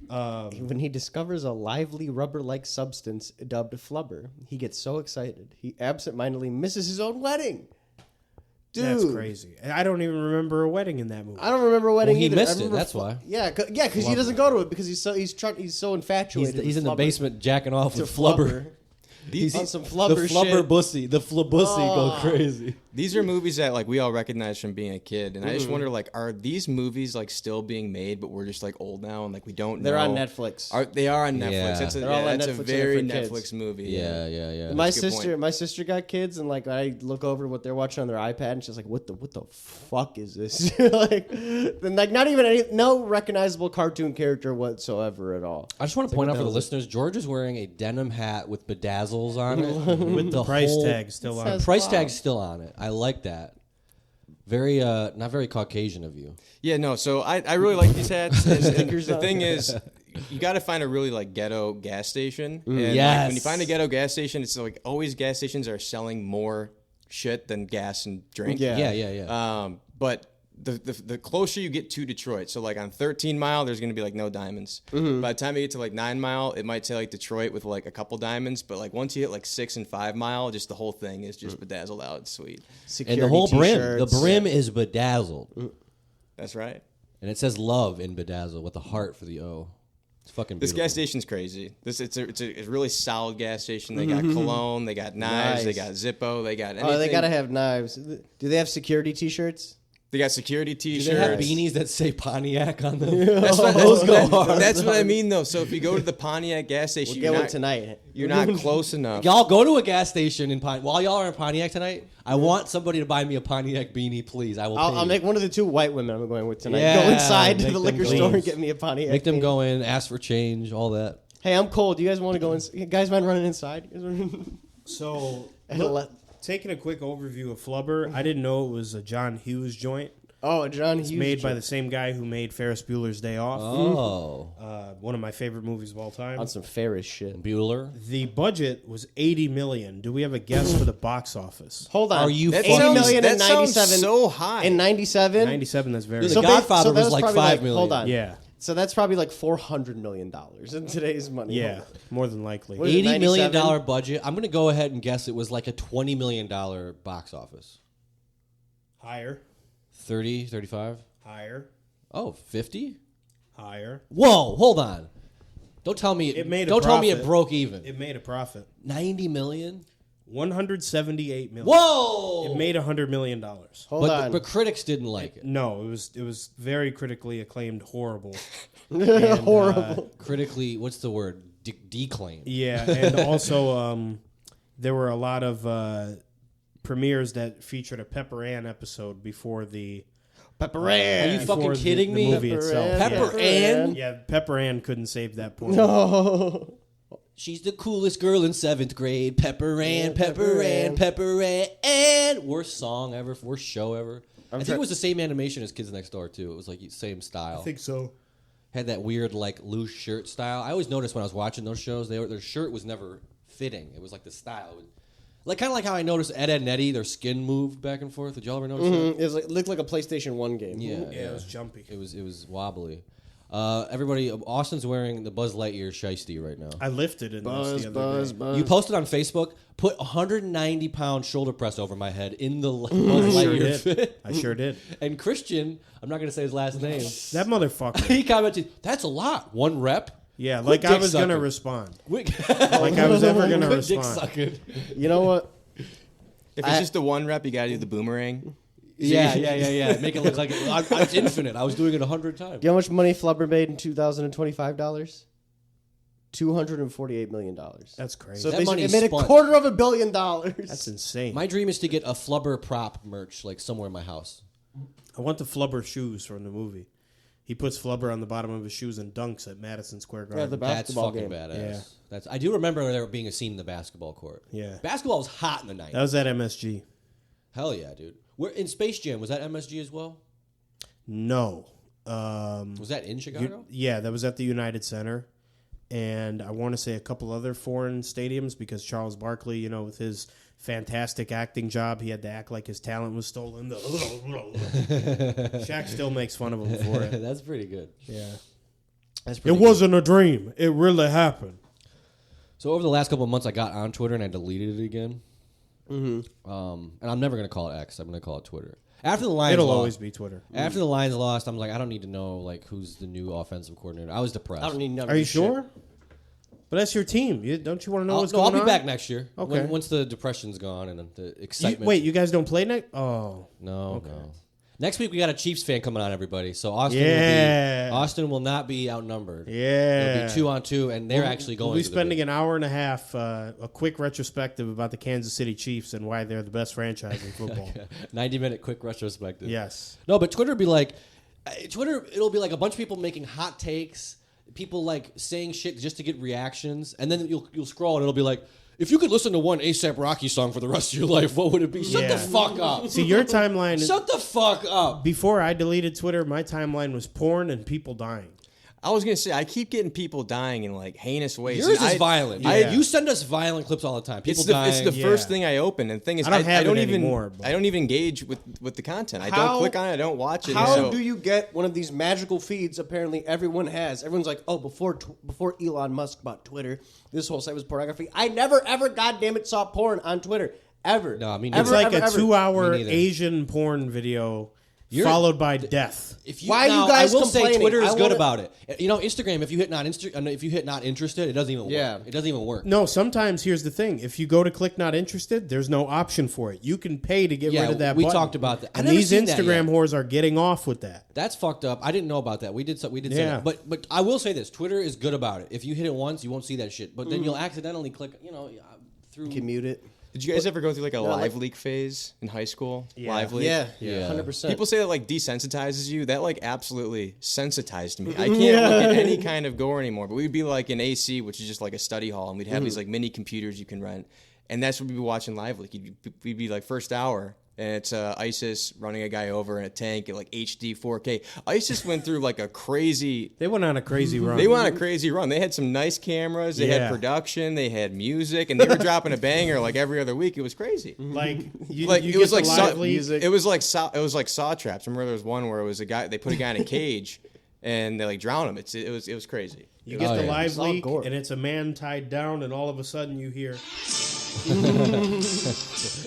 When he discovers a lively rubber-like substance dubbed Flubber, he gets so excited he absentmindedly misses his own wedding. Dude. That's crazy. I don't even remember a wedding in that movie. I don't remember a wedding he either. missed it, that's why. Yeah, because he doesn't go to it because he's so infatuated. He's in the basement jacking off with Flubber. Flubber. He's on some Flubber the Flubber shit. bussy. The Flubbussy go crazy. These are movies that like we all recognize from being a kid, and I just wonder like, are these movies like still being made, but we're just like old now and like we don't know? They're on Netflix. They are on Netflix. Yeah. That's Netflix a very and they're for Netflix kids. movie. Yeah. My sister got kids, and like I look over what they're watching on their iPad, and she's like, "What the fuck is this?" like not even no recognizable cartoon character whatsoever at all. I just want to point out for the listeners, George is wearing a denim hat with bedazzles on it, with the Price tag still on. Price tag's still on it. I like that. Very not very Caucasian of you. Yeah, no. So I really like these hats. The thing is, you got to find a really like ghetto gas station. And like, when you find a ghetto gas station, it's like always gas stations are selling more shit than gas and drink. Yeah. But the closer you get to Detroit, so like on 13 Mile, there's gonna be like no diamonds. By the time you get to like 9 Mile, it might say like Detroit with like a couple diamonds. But like once you hit like 6 and 5 Mile, just the whole thing is just bedazzled out. It's sweet. Security And the whole t-shirts. brim is bedazzled. That's right. And it says love in bedazzle with a heart for the O. It's fucking beautiful. This gas station's crazy. It's a really solid gas station. They got cologne, they got knives, they got Zippo, they got anything. Oh, they gotta have knives. Do they have security T-shirts? They got security T-shirts. Do they have beanies that say Pontiac on them? That's what I mean, though. So if you go to the Pontiac gas station, We'll get one tonight. You're not close enough. Y'all go to a gas station in while y'all are in Pontiac tonight. I want somebody to buy me a Pontiac beanie, please. I will. I'll make one of the two white women I'm going with tonight. Yeah, go inside to make the them liquor go. store and get me a Pontiac. Make them beanie. go in, ask for change, all that. Hey, I'm cold. Do you guys want to go in? You guys mind running inside? So, Let- taking a quick overview of Flubber, I didn't know it was a John Hughes joint. Oh, John Hughes. It's made by the same guy who made Ferris Bueller's Day Off. Oh, One of my favorite movies of all time. on some Ferris shit. Bueller. The budget was $80 million. Do we have a guess for the box office? Hold on. Are you That 80 sounds- million in that sounds 97? so high. In 97? 97, that's very The good. Godfather that was like probably $5 million. Hold on. Yeah. So that's probably like $400 million in today's money. Yeah, more than likely. What is it, $80 million 97? budget. I'm going to go ahead and guess it was like a $20 million box office. Higher, 30, 35? higher, Oh, 50? higher. Whoa, hold on. Don't tell me It made a Don't tell me it profit. broke even. It made a profit. 90 million? 178 million. Whoa! It made $100 million. Hold on. But critics didn't like it. No, it was very critically acclaimed, horrible. Horrible. Critically, what's the word? Declaimed. Yeah, and also there were a lot of premieres that featured a Pepper Ann episode before the Pepper Ann. Are you before fucking kidding the me? movie itself. Pepper Ann? Yeah, Pepper Ann couldn't save that point. No. She's the coolest girl in 7th grade. Pepper Ann, Pepper Ann, Pepper Ann. Worst song ever, worst show ever. I think it was the same animation as Kids Next Door, too. It was like same style. I think so. Had that weird, like, loose shirt style. I always noticed when I was watching those shows, their shirt was never fitting. It was like the style. Like kind of like how I noticed Ed, and Eddie, their skin moved back and forth. Did y'all ever notice that? It looked like a PlayStation 1 game. Yeah, It was jumpy. It was wobbly. Everybody, Austin's wearing the Buzz Lightyear shiesty right now. I lifted in this the other day. You posted on Facebook, put 190-pound shoulder press over my head in the Buzz I sure Lightyear did. fit. I sure did. And Christian, I'm not going to say his last name, That motherfucker. he commented, "That's a lot. One rep." Yeah, Quit like I dick was going to sucking. respond. Like Like I was ever going to Quit dick respond. sucking. You know what? If it's just the one rep, you got to do the boomerang. Yeah. Make it look like it's infinite. I was doing it 100 times. Do you know how much money Flubber made in $2,025? $248 million. That's crazy. So That basically, money it made spun. $250 million. That's insane. My dream is to get a Flubber prop merch like somewhere in my house. I want the Flubber shoes from the movie. He puts Flubber on the bottom of his shoes and dunks at Madison Square Garden. the That's basketball fucking game. badass. Yeah. I do remember there being a scene in the basketball court. Yeah. Basketball was hot in the night. That was at MSG. Hell yeah, dude. We're in Space Jam. Was that MSG as well? No. Was that in Chicago? Yeah, that was at the United Center. And I want to say a couple other foreign stadiums because Charles Barkley, you know, with his fantastic acting job, he had to act like his talent was stolen. Shaq still makes fun of him for it. That's pretty good. Yeah. That's It pretty wasn't a dream. It really happened. So over the last couple of months, I got on Twitter and I deleted it again. Mm-hmm. And I'm never going to call it X. I'm going to call it Twitter. After the Lions It'll lost, always be Twitter. After the Lions lost, I'm like, I don't need to know like who's the new offensive coordinator. I was depressed. I don't need none of Are you this shit. sure? But that's your team. Don't you want to know what's going on? I'll be back next year. Okay. Once the depression's gone and the excitement. Wait, you guys don't play next? Oh. No. Next week we got a Chiefs fan coming on, everybody. So Austin will not be outnumbered. Yeah. It'll be 2-on-2, and they're actually going. We'll be spending an hour and a half, a quick retrospective about the Kansas City Chiefs and why they're the best franchise in football. 90-minute quick retrospective. Yes. No, but Twitter will be like a bunch of people making hot takes, people like saying shit just to get reactions, and then you'll scroll and it'll be like, if you could listen to one A$AP Rocky song for the rest of your life, what would it be? Shut the fuck up. See, your timeline... Shut the fuck up. Before I deleted Twitter, my timeline was porn and people dying. I was going to say, I keep getting people dying in like heinous ways. Yours is violent. You send us violent clips all the time. People dying. It's the first thing I open. And the thing is, I don't even engage with the content. I don't click on it. I don't watch it. How do you get one of these magical feeds apparently everyone has? Everyone's like, oh, before Elon Musk bought Twitter, this whole site was pornography. I never, ever, goddamn it, saw porn on Twitter. Ever. No, I mean, it's like a 2-hour Asian porn video followed by death. Why are you guys I will complaining? say Twitter is good about it. You know, Instagram, if you hit not interested, it doesn't even work. Yeah. It doesn't even work. No, sometimes here's the thing. If you go to click not interested, there's no option for it. You can pay to get rid of that we button. talked about that. And these Instagram whores are getting off with that. That's fucked up. I didn't know about that. We did say that. But I will say this. Twitter is good about it. If you hit it once, you won't see that shit. But then you'll accidentally click, through... You can mute it. Did you guys ever go through like a live leak phase in high school? Yeah. Live leak? Yeah, 100%. People say that like desensitizes you. That like absolutely sensitized me. I can't look at any kind of gore anymore. But we'd be like in AC, which is just like a study hall, and we'd have these like mini computers you can rent. And that's what we'd be watching live leak. We'd be like first hour. And it's ISIS running a guy over in a tank at like HD 4K. ISIS went through like a crazy... They went on a crazy run. They had some nice cameras. They had production. They had music. And they were dropping a banger like every other week. It was crazy. It was like music. It was like saw traps. Remember there was one where it was a guy... They put a guy in a cage and they like drown him. It was crazy. You get the live leak and it's a man tied down and all of a sudden you hear... and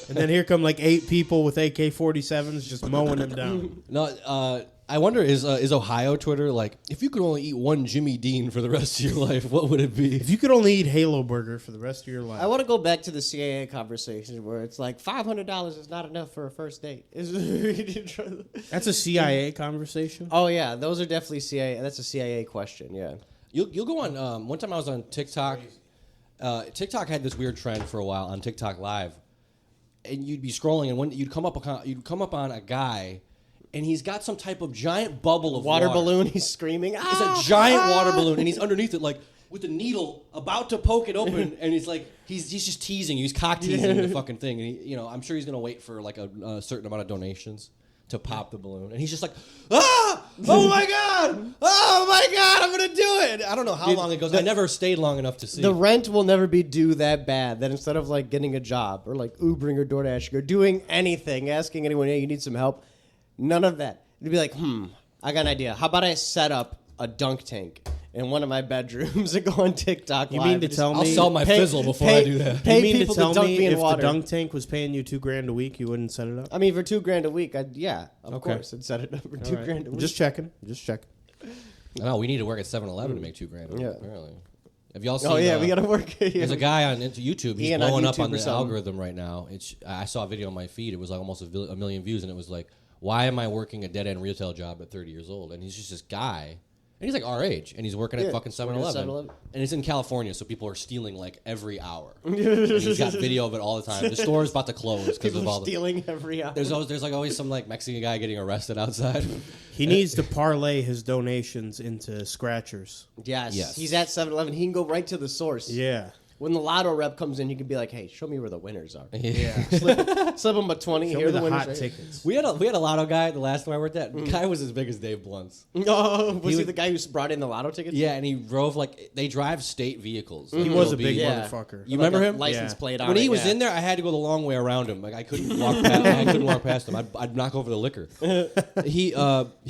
then here come like 8 people with AK-47s just mowing him down. No, I wonder is Ohio Twitter like, if you could only eat one Jimmy Dean for the rest of your life, what would it be? If you could only eat Halo Burger for the rest of your life. I want to go back to the CIA conversation where it's like $500 is not enough for a first date. That's a CIA conversation? Oh yeah, those are definitely CIA. That's a CIA question. Yeah. You'll go on. One time I was on TikTok. TikTok had this weird trend for a while on TikTok Live, and you'd be scrolling, and when you'd come up on a guy, and he's got some type of giant bubble of water balloon. He's screaming. It's a giant water balloon, and he's underneath it, like with a needle about to poke it open, and he's like he's just teasing. He's cock teasing the fucking thing, and I'm sure he's gonna wait for like a certain amount of donations to pop the balloon, and he's just like, oh my god, I'm gonna do it. I don't know how long it goes. I never stayed long enough to see. The rent will never be due that bad that instead of like getting a job or like Ubering or DoorDashing or doing anything, asking anyone, hey, you need some help, none of that. It'd be like, I got an idea. How about I set up a dunk tank in one of my bedrooms and go on TikTok You live. mean to tell me? I'll sell my fizzle before I do that. Pay You mean to people tell dunk me in if water. the dunk tank was paying you $2,000 a week, you wouldn't set it up? I mean, for $2,000 a week, of course, I'd set it up for $2,000 a week. Just checking. No, we need to work at 7-Eleven to make $2,000. Yeah. Apparently. Have y'all seen? Oh yeah, we gotta work. There's a guy on YouTube. He's on blowing YouTube up on or the something. algorithm right now. I saw a video on my feed. It was like almost a million views, and it was like, why am I working a dead end retail job at 30 years old? And he's just this guy. And he's like our age, and he's working at fucking 7-Eleven. And it's in California, so people are stealing like every hour. And he's got video of it all the time. The store's about to close because of all the stealing every hour. There's always some like Mexican guy getting arrested outside. He needs to parlay his donations into scratchers. Yes. He's at 7-Eleven. He can go right to the source. Yeah. When the lotto rep comes in, you can be like, "Hey, show me where the winners are." Yeah. Slip him a 20. Show Here me the the winners. hot Right? tickets. We had a lotto guy the last time I worked at. The guy was as big as Dave Blunt's. Oh, was he the guy who brought in the lotto tickets? Yeah, and he drove they drive state vehicles. He was a big motherfucker. You remember him? License plate on When it, he was in there, I had to go the long way around him. Like I couldn't walk past him. I'd knock over the liquor. He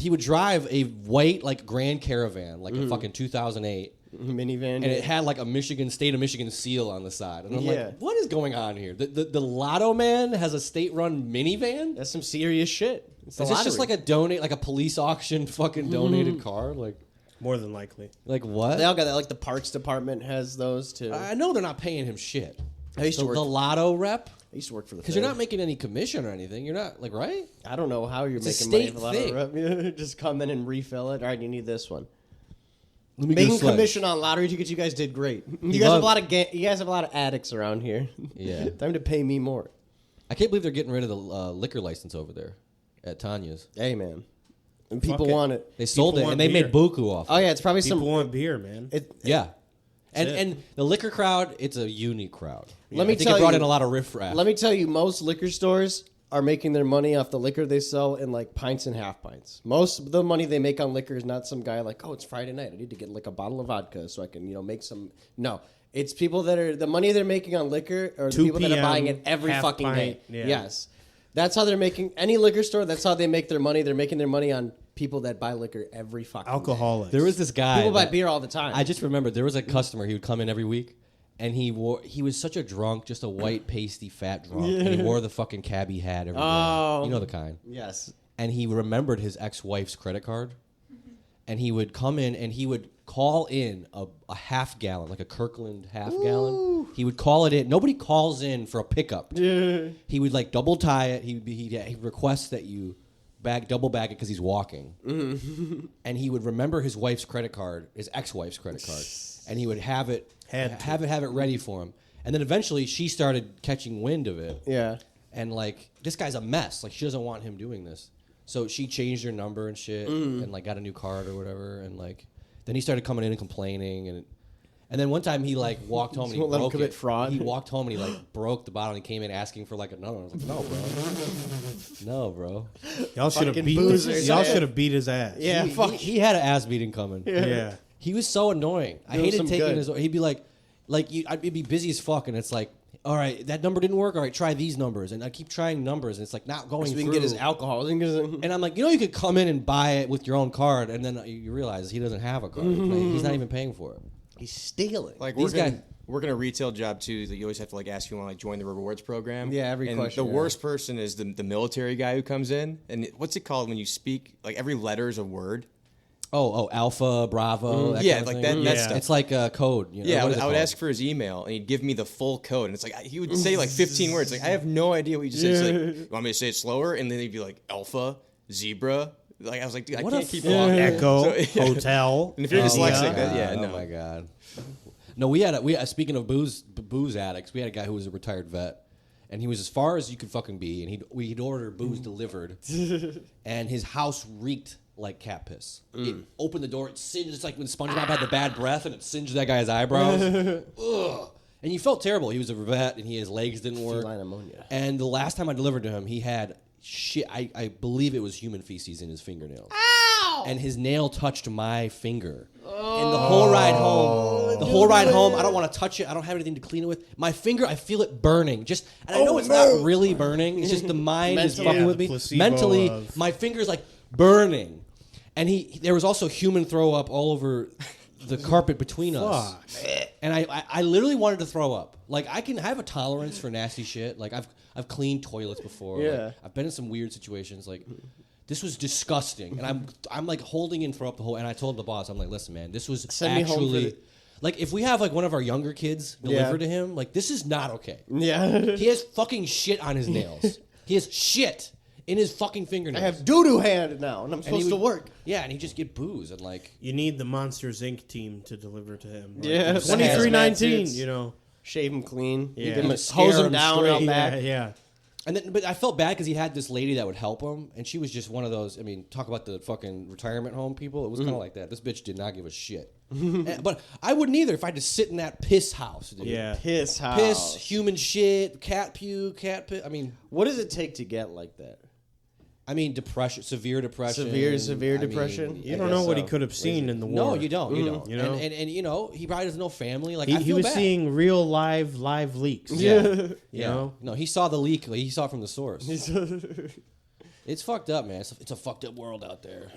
would drive a white like Grand Caravan, like a fucking 2008. Minivan. And it had like a state of Michigan seal on the side. And I'm like, what is going on here? The Lotto Man has a state-run minivan? That's some serious shit. Is this just like a police auction fucking donated car? Like, More than likely. Like what? They all got that. Like the parts department has those too. I know they're not paying him shit. I used to work. The lotto rep. I used to work for the. Because you're not making any commission or anything. You're not like right. I don't know how you're It's a making money state for lotto rep. Just come in and refill it. All right, you need this one. Let me Making commission on lottery tickets, you guys did great. You guys have a lot of addicts around here. Yeah. Time to pay me more. I can't believe they're getting rid of the liquor license over there at Tanya's. Hey man, and people want it. They sold it and they made buku off. Oh yeah, it's probably People want beer, man. Yeah. And the liquor crowd, it's a unique crowd. Let me I think tell it brought you- in a lot of riffraff. Let me tell you, most liquor stores are making their money off the liquor they sell in like pints and half pints. Most of the money they make on liquor is not some guy like, oh, it's Friday night, I need to get like a bottle of vodka so I can make some. No, it's people that are the money they're making on liquor or the 2 people that are buying it p.m., every half fucking day. pint, yeah. Yes, that's how they're making any liquor store. That's how they make their money. They're making their money on people that buy liquor every fucking Alcoholics. There was this guy. People buy beer all the time. I just remembered there was a customer. He would come in every week, and he was such a drunk, just a white, pasty, fat drunk. And he wore the fucking cabbie hat every day. You know the kind. Yes. And he remembered his ex-wife's credit card, and he would come in and he would call in a half gallon, like a Kirkland half gallon. He would call it in. Nobody calls in for a pickup. Yeah. He would like double tie it. He requests that you double bag it because he's walking. And he would remember his wife's credit card, his ex-wife's credit card, and he would have it ready for him. And then eventually she started catching wind of it. Yeah. And like this guy's a mess. Like she doesn't want him doing this. So she changed her number and shit, and like got a new card or whatever. And like then he started coming in and complaining, and then one time he like walked home and he Won't let him broke commit it. fraud. He walked home and he like broke the bottle and he came in asking for like another one. I was like, no, bro. Y'all should have Fucking beat. boozers, Y'all man. should have beat his ass. Yeah. He had an ass beating coming. Yeah. He was so annoying. I Doing hated some taking good. his. He'd be like I'd be busy as fuck, and it's like, all right, that number didn't work. All right, try these numbers, and I keep trying numbers, and it's like not going So we through. can get his alcohol. And I'm like, you could come in and buy it with your own card, and then you realize he doesn't have a card. He's not even paying for it. He's stealing. Like These guys- working a retail job too, that you always have to like ask if you want to like join the rewards program. Yeah, every and question, the yeah. worst person is the military guy who comes in, and what's it called when you speak? Like every letter is a word. Oh, Alpha, Bravo. That Yeah, kind of like thing. that- that stuff. It's like a code. You know? Yeah, What is it I would called? ask for his email, and he'd give me the full code, and it's like he would say like 15 words. Like I have no idea what you just said. It's like, you want me to say it slower? And then he'd be like Alpha, Zebra. Like I was like, dude, What I a can't keep fuck. walking. Echo, So, yeah. hotel. And if you're dyslexic, Oh no. my god. No, we had speaking of booze addicts, we had a guy who was a retired vet, and he was as far as you could fucking be, and he'd order booze delivered, and his house reeked like cat piss. It opened the door, it singed. It's like when SpongeBob had the bad breath, and it singed that guy's eyebrows. Ugh. And you felt terrible. He was a vet, and his legs didn't work. Feline ammonia. And the last time I delivered to him, he had shit. I believe it was human feces in his fingernails. And his nail touched my finger. And the whole ride home, I don't want to touch it. I don't have anything to clean it with. My finger, I feel it burning. And I know it's not really burning. It's just the mind is Mentally. fucking Yeah, with the me. placebo Mentally, of- my finger's like burning. And there was also human throw up all over the carpet between us. Fuck. And I literally wanted to throw up. Like I have a tolerance for nasty shit. Like I've cleaned toilets before. Yeah. Like, I've been in some weird situations. Like this was disgusting. And I'm like holding in throw up the whole. And I told the boss, I'm like, listen, man, this was Send me home for actually the- like if we have like one of our younger kids delivered to him, like this is not okay. Yeah. He has fucking shit on his nails. He has shit in his fucking I fingernails. have doo-doo hand now, and I'm And he supposed to would- work. Yeah, and he just get booze and like You need the Monsters Inc. team to deliver to him. Like, Yeah, 2319. hazmat You know. Shave him clean. Yeah. Give him a, Just scare hose him him down straight. out back. Yeah. And then, but I felt bad because he had this lady that would help him, and she was just one of those. I mean, talk about the fucking retirement home people. It was kind of like that. This bitch did not give a shit. But I wouldn't either if I had to sit in that piss house, dude. Yeah. Piss house. Piss, human shit, cat puke, cat piss. I mean, What does it take to get like that? depression, severe depression. Severe I mean, depression? You I don't guess know what so. he could have seen in the war. No, you don't. You don't. You know? And you know, he probably has no family. Like I He feel was bad. seeing real live leaks. Yeah. You Yeah. know? No, he saw the leak. He saw it from the source. It's fucked up, man. It's a fucked up world out there.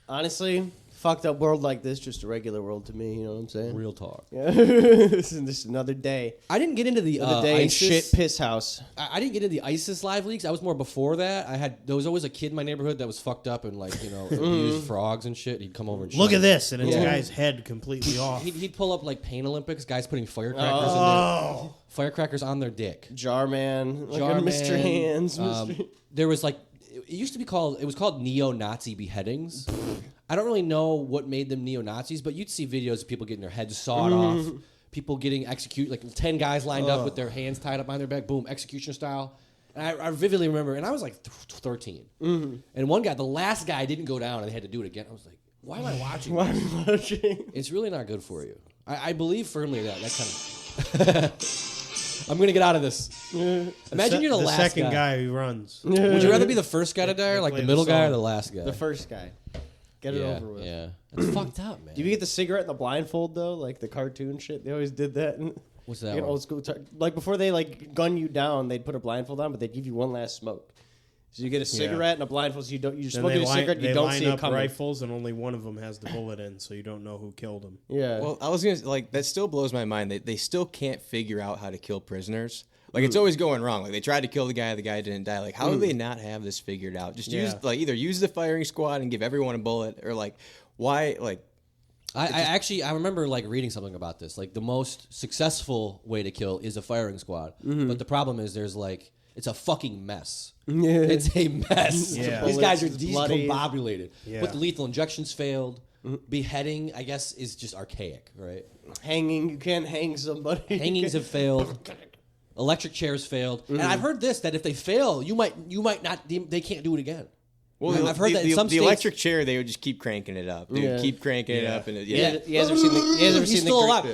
Honestly, fucked up world like this just a regular world to me. You know what I'm saying? Real talk. Yeah. This is another day. I didn't get into the day in ISIS shit piss house. I didn't get into the ISIS live leaks. I was more before that. There was always a kid in my neighborhood that was fucked up and like abused frogs and shit. He'd come over and look at this, and it's a guy's head completely off. He'd pull up like Pain Olympics, guys putting firecrackers on their dick. Jarman, Mr. Hands. There was like it was called neo-Nazi beheadings. I don't really know what made them neo-Nazis, but you'd see videos of people getting their heads sawed off, people getting executed, like 10 guys lined up with their hands tied up behind their back, boom, execution style. And I vividly remember, and I was like 13. And one guy, the last guy didn't go down, and they had to do it again. I was like, why am I watching this? It's really not good for you. I believe firmly that kind of... I'm going to get out of this. Imagine you're the last second guy who runs. Would you rather be the first guy to die or like the middle guy or the last guy? The first guy. Get it over with. Yeah. It's fucked up, man. Do you get the cigarette in the blindfold, though? Like the cartoon shit? They always did that. What's that? Old school. Like before they like gun you down, they'd put a blindfold on, but they'd give you one last smoke. So you get a cigarette and a blindfold, so you're smoking a cigarette, you don't see it coming. They line up rifles, and only one of them has the bullet in, so you don't know who killed him. Yeah. Well, I was gonna like that. Still blows my mind. They still can't figure out how to kill prisoners. Like it's always going wrong. Like they tried to kill the guy didn't die. Like how do they not have this figured out? Just either use the firing squad and give everyone a bullet, or like why like. I remember like reading something about this. Like the most successful way to kill is a firing squad, but the problem is it's a fucking mess. It's a mess. Yeah. These guys are discombobulated. Yeah. But the lethal injections failed. Beheading, I guess, is just archaic, right? Hanging, you can't hang somebody. Hangings have failed. Electric chairs failed. And I've heard this, that if they fail, you might not, they can't do it again. Well, I've heard that in some the states, electric chair, they would just keep cranking it up. They would keep cranking it up. And You guys ever seen the... He's still alive.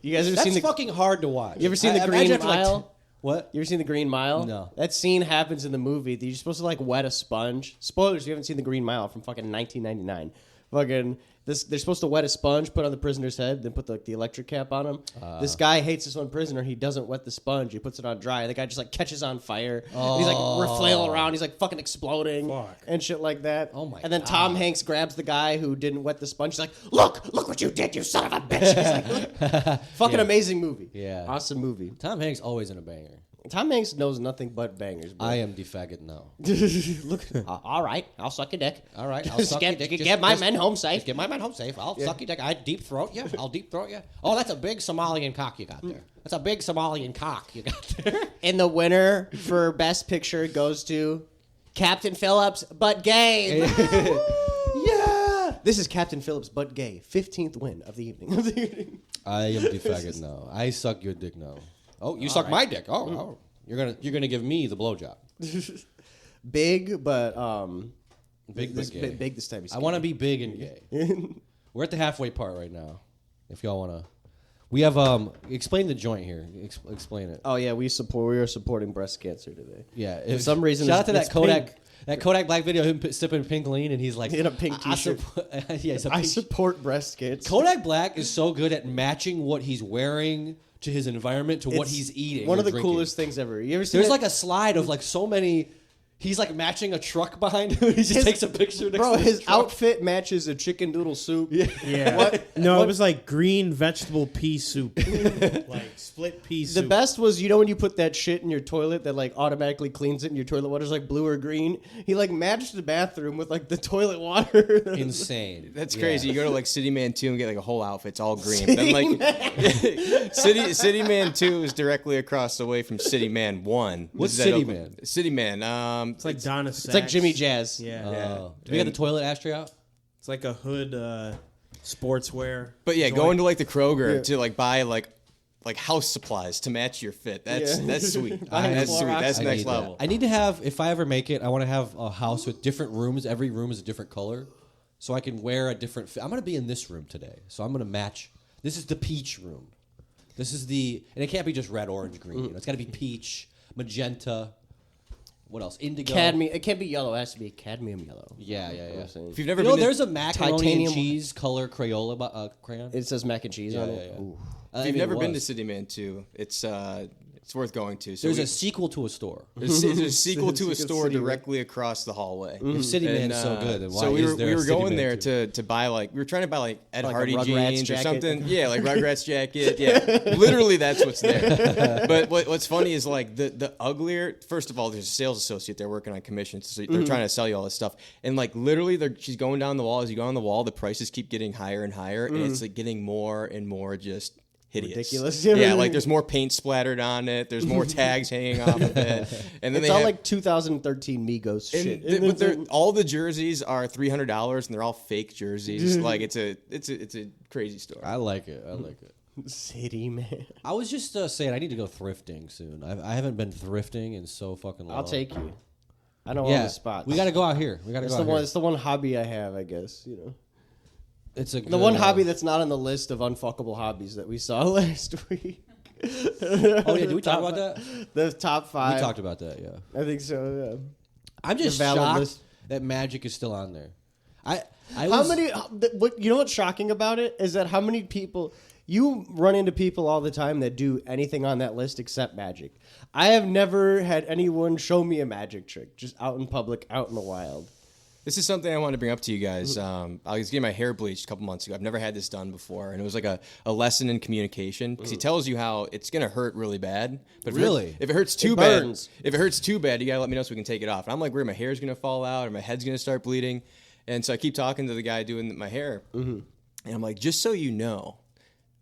You guys ever That's seen the... fucking hard to watch. You ever seen the Green Mile? What? You ever seen the Green Mile? No. That scene happens in the movie. You're supposed to like wet a sponge. Spoilers, you haven't seen the Green Mile from fucking 1999. Fucking they're supposed to wet a sponge, put on the prisoner's head, then put the electric cap on him. This guy hates this one prisoner. He doesn't wet the sponge. He puts it on dry. The guy just like catches on fire. And he's like flailing around. He's like fucking exploding and shit like that. Oh my! And then Tom Hanks grabs the guy who didn't wet the sponge. He's like, look what you did, you son of a bitch. He's like, fucking amazing movie. Yeah, awesome movie. Tom Hanks always in a banger. Tom Hanks knows nothing but bangers, bro. I am defaggot now. Look, all right, I'll suck your dick. All right, I'll suck your dick. Get my men home safe. Get my men home safe. I'll suck your dick. I deep throat you. I'll deep throat you. Oh, that's a big Somalian cock you got there. That's a big Somalian cock you got there. And the winner for Best Picture goes to Captain Phillips, but gay. Yeah. This is Captain Phillips, but gay. 15th win of the evening. I am defaggot now. I suck your dick now. Oh, you suck my dick. Oh, you're gonna give me the blowjob. Big, but big gay. Big this time. I want to be big and gay. We're at the halfway part right now. If y'all wanna, we have explain the joint here. Explain it. Oh yeah, we are supporting breast cancer today. Yeah, for some reason. Shout out to that Kodak. Pink. That Kodak Black video, him sipping pink lean, and he's like in a pink t-shirt. I support breast cancer. Kodak Black is so good at matching what he's wearing to his environment to what he's eating. One of the drinking. coolest things ever. You ever seen There's like a slide of like so many. He's like matching a truck behind him. He just takes a picture. Bro, his outfit matches a chicken noodle soup. Yeah. What? No, it was like green vegetable pea soup. Like split pea soup. The best was, when you put that shit in your toilet that like automatically cleans it and your toilet water's like blue or green. He like matched the bathroom with like the toilet water. Insane. That's crazy. You go to like City Man 2 and get like a whole outfit. It's all green. Then like City Man 2 is directly across the way from City Man 1. What's City Man? City Man. It's like Donna Sachs. It's like Jimmy Jazz. Yeah. Do we got the toilet ashtray out? It's like a hood sportswear. But yeah, going to like the Kroger to like buy like house supplies to match your fit. That's sweet. That's sweet. That's next level. I need to have, if I ever make it, I want to have a house with different rooms. Every room is a different color, so I can wear a different fit. I'm going to be in this room today, so I'm going to match. This is the peach room. This is and it can't be just red, orange, green. It's got to be peach, magenta. What else? Indigo. Cadmium. It can't be yellow. It has to be cadmium yellow. Yeah. If you've never there's a macaroni and cheese color Crayola crayon. It says mac and cheese on it. If you've never been to City Man 2, it's It's worth going to. So There's a sequel to a store. There's a sequel to a store directly across the hallway. If City Man's so good, then why so is there we a were City going Man there too? to buy we were trying to buy Ed Like a Hardy Rugrats jeans or jacket? something. Yeah, like Rugrats jacket. Yeah, literally that's what's there. But what's funny is the uglier. First of all, there's a sales associate there working on commissions, so they're trying to sell you all this stuff. And literally, she's going down the wall. As you go on the wall, the prices keep getting higher and higher, and it's getting more and more just hideous. Ridiculous. Yeah, there's more paint splattered on it. There's more tags hanging off of it. And then it's all 2013 Migos shit. But all the jerseys are $300, and they're all fake jerseys. It's a crazy store. I like it. City Man. I was just saying I need to go thrifting soon. I haven't been thrifting in so fucking long. I'll take you. I know all the spots. We got to go out here. It's the one hobby I have, I guess. It's the one hobby that's not on the list of unfuckable hobbies that we saw last week. Oh yeah, did we talk about that? The top 5. We talked about that. Yeah, I think so. Yeah. I'm just valid shocked list. that Magic is still on there. You know what's shocking about it is that how many people you run into people all the time that do anything on that list except magic. I have never had anyone show me a magic trick just out in public, out in the wild. This is something I wanted to bring up to you guys. I was getting my hair bleached a couple months ago. I've never had this done before, and it was like a lesson in communication because he tells you how it's gonna hurt really bad. But if it hurts too bad, you gotta let me know so we can take it off. And I'm like, worried my hair's gonna fall out or my head's gonna start bleeding, and so I keep talking to the guy doing my hair, and I'm like, just so you know,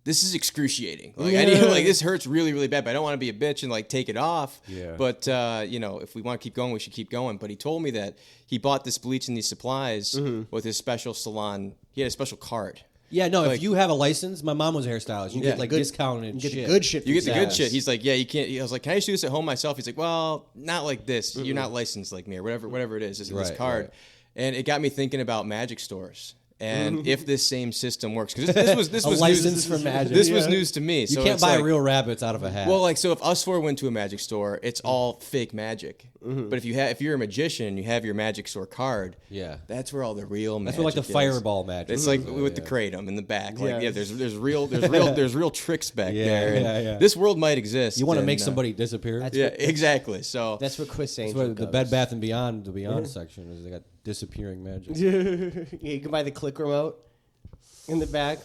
this is excruciating. This hurts really, really bad, but I don't want to be a bitch and take it off. Yeah. But if we want to keep going, we should keep going. But he told me that he bought this bleach and these supplies with his special salon. He had a special card. Yeah, no. If you have a license, my mom was a hairstylist. You get discounted. You get the good shit. You get the good shit. He's like, yeah, you can't. I was like, can I just do this at home myself? He's like, well, not like this. You're not licensed like me or whatever it is. This card, and it got me thinking about magic stores. And if this same system works, because this was license news, for magic. This was news to me. You can't buy real rabbits out of a hat. Well, so if us four went to a magic store, it's all fake magic. But if you're a magician, you have your magic store card. Yeah, that's where all the real magic. That's where the fireball magic. It's with the kratom in the back. There's real tricks back there. Yeah. This world might exist. You want to make somebody disappear? Exactly. So that's what Chris Angel. That's what the Bed Bath and Beyond, the Beyond section is. They got disappearing magic. You can buy the click remote in the back.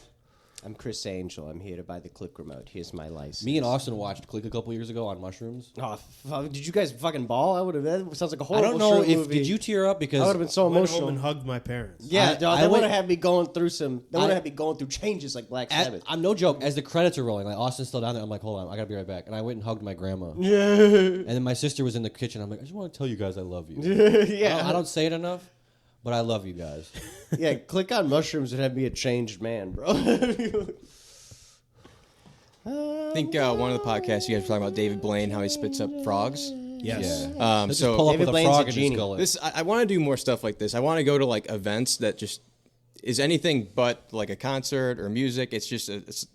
I'm Chris Angel. I'm here to buy the click remote. Here's my license. Me and Austin watched Click a couple years ago on mushrooms. Oh, did you guys fucking ball? That sounds like a horrible. I don't know movie. Did you tear up because I would have been so emotional. I went home and hugged my parents. Yeah, they would have had me going through some. They would have had me going through changes like Black Sabbath. I'm no joke. As the credits are rolling, Austin's still down there. I'm like, hold on, I gotta be right back. And I went and hugged my grandma. Yeah. And then my sister was in the kitchen. I'm like, I just want to tell you guys I love you. Yeah. I don't say it enough. But I love you guys. Yeah, click on mushrooms and have me a changed man, bro. I think one of the podcasts you guys were talking about David Blaine, how he spits up frogs. Yes. Yeah. So pull up with a frog in his gullet. I want to do more stuff like this. I want to go to events that just is anything but like a concert or music. It's just it's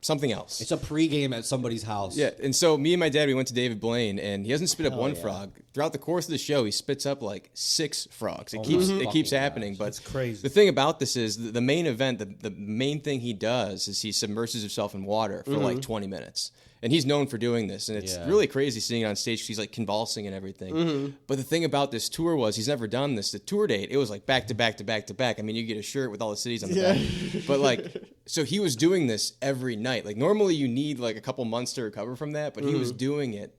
something else. It's a pregame at somebody's house. Yeah, and so me and my dad, we went to David Blaine, and he doesn't spit up one frog. Throughout the course of the show, he spits up 6 frogs. It keeps happening. But it's crazy. The thing about this is the main event, the main thing he does is he submerses himself in water for 20 minutes. And he's known for doing this, and it's really crazy seeing it on stage. He's convulsing and everything. But the thing about this tour was he's never done this. The tour date, it was back to back to back to back. I mean, you get a shirt with all the cities on the back. But so he was doing this every night. Normally you need a couple months to recover from that, but he was doing it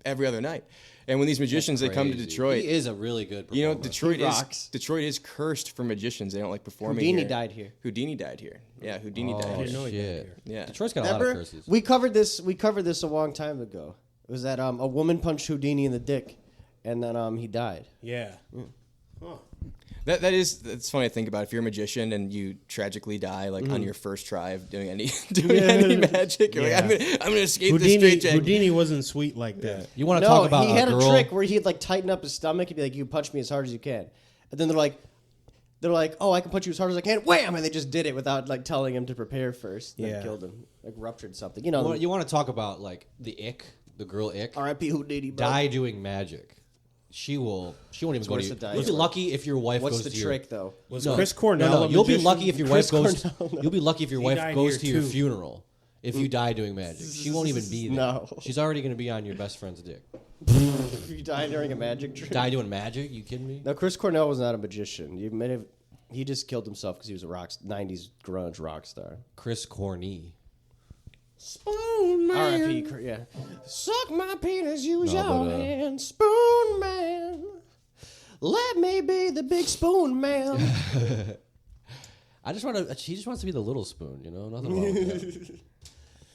every other night. And when these magicians, they come to Detroit, he is a really good performer. You know, Detroit is cursed for magicians. They don't like performing here. Houdini died here. Yeah, Houdini died here. I didn't know he died here. Yeah. Detroit's got a lot of curses. We covered this a long time ago. It was that a woman punched Houdini in the dick, and then he died. Yeah. Huh. That's funny to think about. If you're a magician and you tragically die on your first try of doing any magic, you're I'm gonna escape this straitjacket. Houdini wasn't sweet like that. You want to talk about he had a a trick where he'd tighten up his stomach and be like, "You punch me as hard as you can," and then they're like, "Oh, I can punch you as hard as I can." Wham! And they just did it without telling him to prepare first. And then killed him, ruptured something. You know, you want to talk about the ick, the girl ick. R.I.P. Houdini. Bro. Die doing magic. She won't even go to you. You'll be lucky if your wife goes to What's the trick, though? Was Chris Cornell You'll be lucky if your wife goes. Cornell, You'll be lucky if your wife goes to your funeral if you die doing magic. She won't even be there. No. She's already going to be on your best friend's dick. If you die during a magic trick. Die doing magic? You kidding me? No, Chris Cornell was not a magician. He just killed himself because he was a 90s grunge rock star. Chris Cornell. Spoon man. R.I.P. Yeah. Suck my penis, use your hand. Spoon man. Let me be the big spoon man. She just wants to be the little spoon, Nothing wrong with that.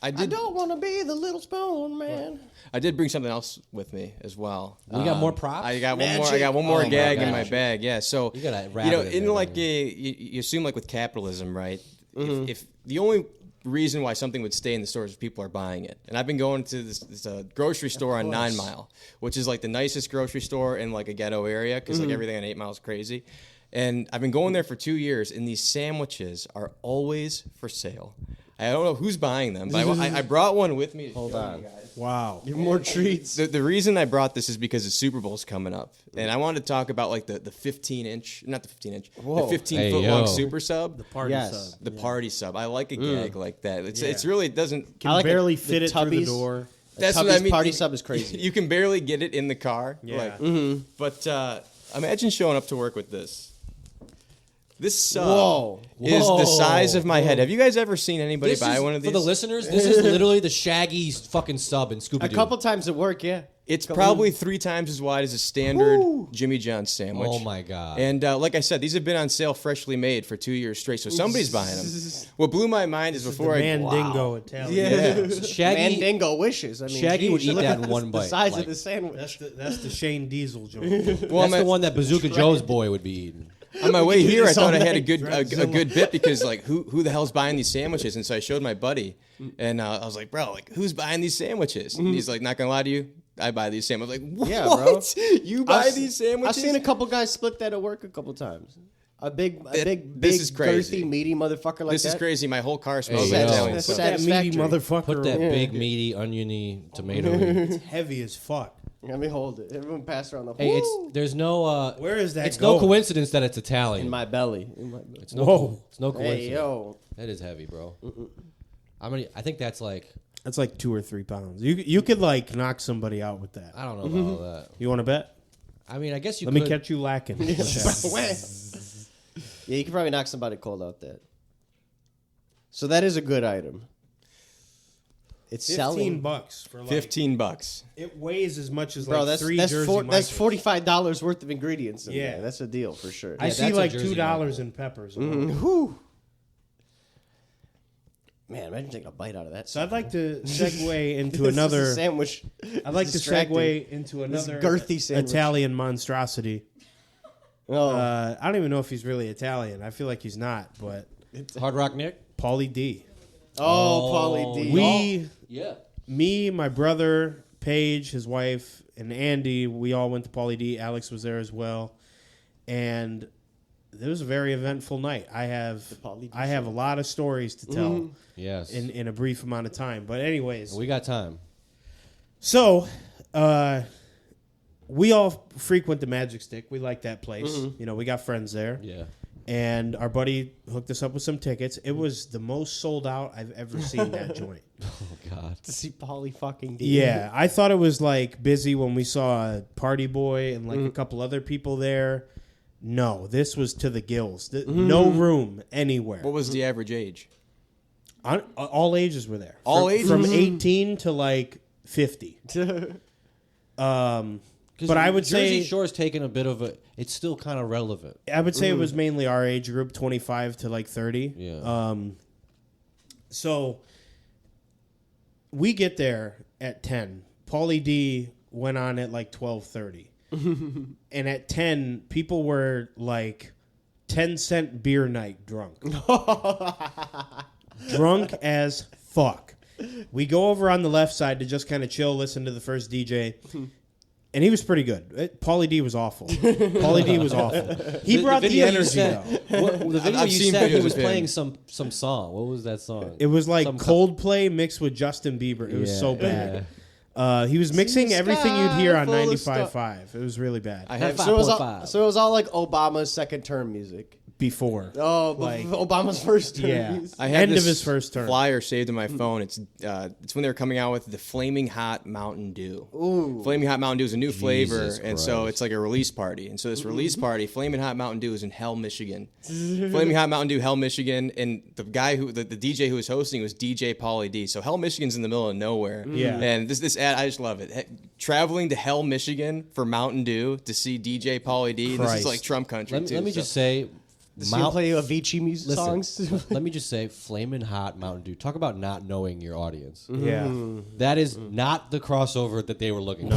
I don't want to be the little spoon man. I did bring something else with me as well. We got more props? I got one more. I got one more gag in my bag. Yeah. So you gotta wrap it in in there, like you assume like with capitalism, right? If the only reason why something would stay in the stores is people are buying it, and I've been going to this grocery store on 9 Mile, which is like the nicest grocery store in like a ghetto area because like everything on 8 Mile is crazy. And I've been going there for 2 years, and these sandwiches are always for sale. I don't know who's buying them, but I brought one with me. Hold on. Wow. Give more treats. The reason I brought this is because the Super Bowl's coming up, and I wanted to talk about like the 15-inch, not the 15-inch, the 15-foot-long super sub. The party sub. The party sub. I like a gag like that. It's really, it doesn't... Can barely fit it through the door. That's what I mean. Party sub is crazy. You can barely get it in the car. Yeah. But imagine showing up to work with this. This sub is the size of my head. Have you guys ever seen anybody buy one of these? For the listeners, this is literally the Shaggy fucking sub in Scooby-Doo. A couple times at work, yeah. It's probably 3 times as wide as a standard Jimmy John's sandwich. Oh, my God. And like I said, these have been on sale freshly made for 2 years straight, so somebody's buying them. What blew my mind is before Mandingo Italian. Yeah. Shaggy, Mandingo wishes. I mean, Shaggy would eat look that at in one bite. The size like, of the sandwich. That's the Shane Diesel joint. Well, that's the one that Bazooka Joe's boy would be eating. On my way here, I this all thought I had night. a good bit because like who the hell's buying these sandwiches? And so I showed my buddy, and I was like, bro, like who's buying these sandwiches? And he's like, not gonna lie to you, I buy these sandwiches. I'm like, what? Yeah, bro. You buy these sandwiches? I've seen a couple guys split that at work a couple times. A big, this is crazy. girthy, meaty motherfucker like This that. is crazy. My whole car smells Hey, like yo. Italian That's stuff. That meaty satisfactory. motherfucker. Put that big, meaty, oniony, tomatoey. It's heavy as fuck. Let me hold it. Everyone pass around the whole. Hey, there's no. Where is that It's going? no coincidence that it's Italian. in my belly. It's no, Whoa. It's no coincidence. Hey, yo. That is heavy, bro. I think that's like, That's like 2 or 3 pounds. You could like knock somebody out with that. I don't know about all that. You want to bet? I mean, I guess you Let could. me catch you lacking. Yeah, you can probably knock somebody cold out that. So that is a good item. It's selling. $15 for like $15. It weighs as much as Bro, like that's 3 that's Jersey that's Mike's. $45 worth of ingredients in Yeah. there. That's a deal for sure. I Yeah, see that's a like Jersey $2 in peppers. Whew. Man, imagine taking a bite out of that. So I'd like to segue into This is a another sandwich. I'd like to Distracting. segue into another girthy sandwich. Italian monstrosity. Oh, I don't even know if he's really Italian. I feel like he's not, but Hard Rock Nick? Pauly D. Pauly D. Yeah. Me, my brother, Paige, his wife, and Andy, we all went to Pauly D. Alex was there as well. And it was a very eventful night. I have a lot of stories to tell Yes. in a brief amount of time. But anyways, We got time. so we all frequent the Magic Stick. We like that place. You know, we got friends there. Yeah. And our buddy hooked us up with some tickets. It was the most sold out I've ever seen that joint. Oh, God. To see Pauly fucking D. Yeah, I thought it was like busy when we saw Party Boy and like a couple other people there. No, this was to the gills. No room anywhere. What was the average age? All ages were there. All ages? From 18 to like 50. But I would Jersey say Shore's taken a bit of a. It's still kind of relevant. I would say it was mainly our age group, 25 to like 30. Yeah. So we get there at 10. Pauly D went on at like 12:30. And at 10, people were like 10-cent beer night drunk. Drunk as fuck. We go over on the left side to just kind of chill, listen to the first DJ. And he was pretty good. Pauly D was awful. Pauly D was awful. He brought the video you energy, sent- though. The video I've you seen said, he videos was of him. playing some song. What was that song? It was like Some Coldplay mixed with Justin Bieber. It was Yeah, so bad. He was mixing everything you'd hear on 95.5. It was really bad. I have So it was all like Obama's second term music. before. Oh, like Obama's first term. Yeah, I had end this of his first term. flyer saved in my phone. It's when they were coming out with the Flaming Hot Mountain Dew. Ooh. Flaming Hot Mountain Dew is a new flavor, and so it's like a release party. And so this release party, Flaming Hot Mountain Dew, is in Hell, Michigan. Flaming Hot Mountain Dew, Hell, Michigan, and the guy the DJ who was hosting was DJ Pauly D. So Hell, Michigan's in the middle of nowhere. Yeah. And this ad, I just love it. Traveling to Hell, Michigan for Mountain Dew to see DJ Pauly D. This is like Trump country too. Let me just say. Does he play Avicii music songs? Let me just say, Flamin' Hot Mountain Dew. Talk about not knowing your audience. Yeah. That is not the crossover that they were looking for.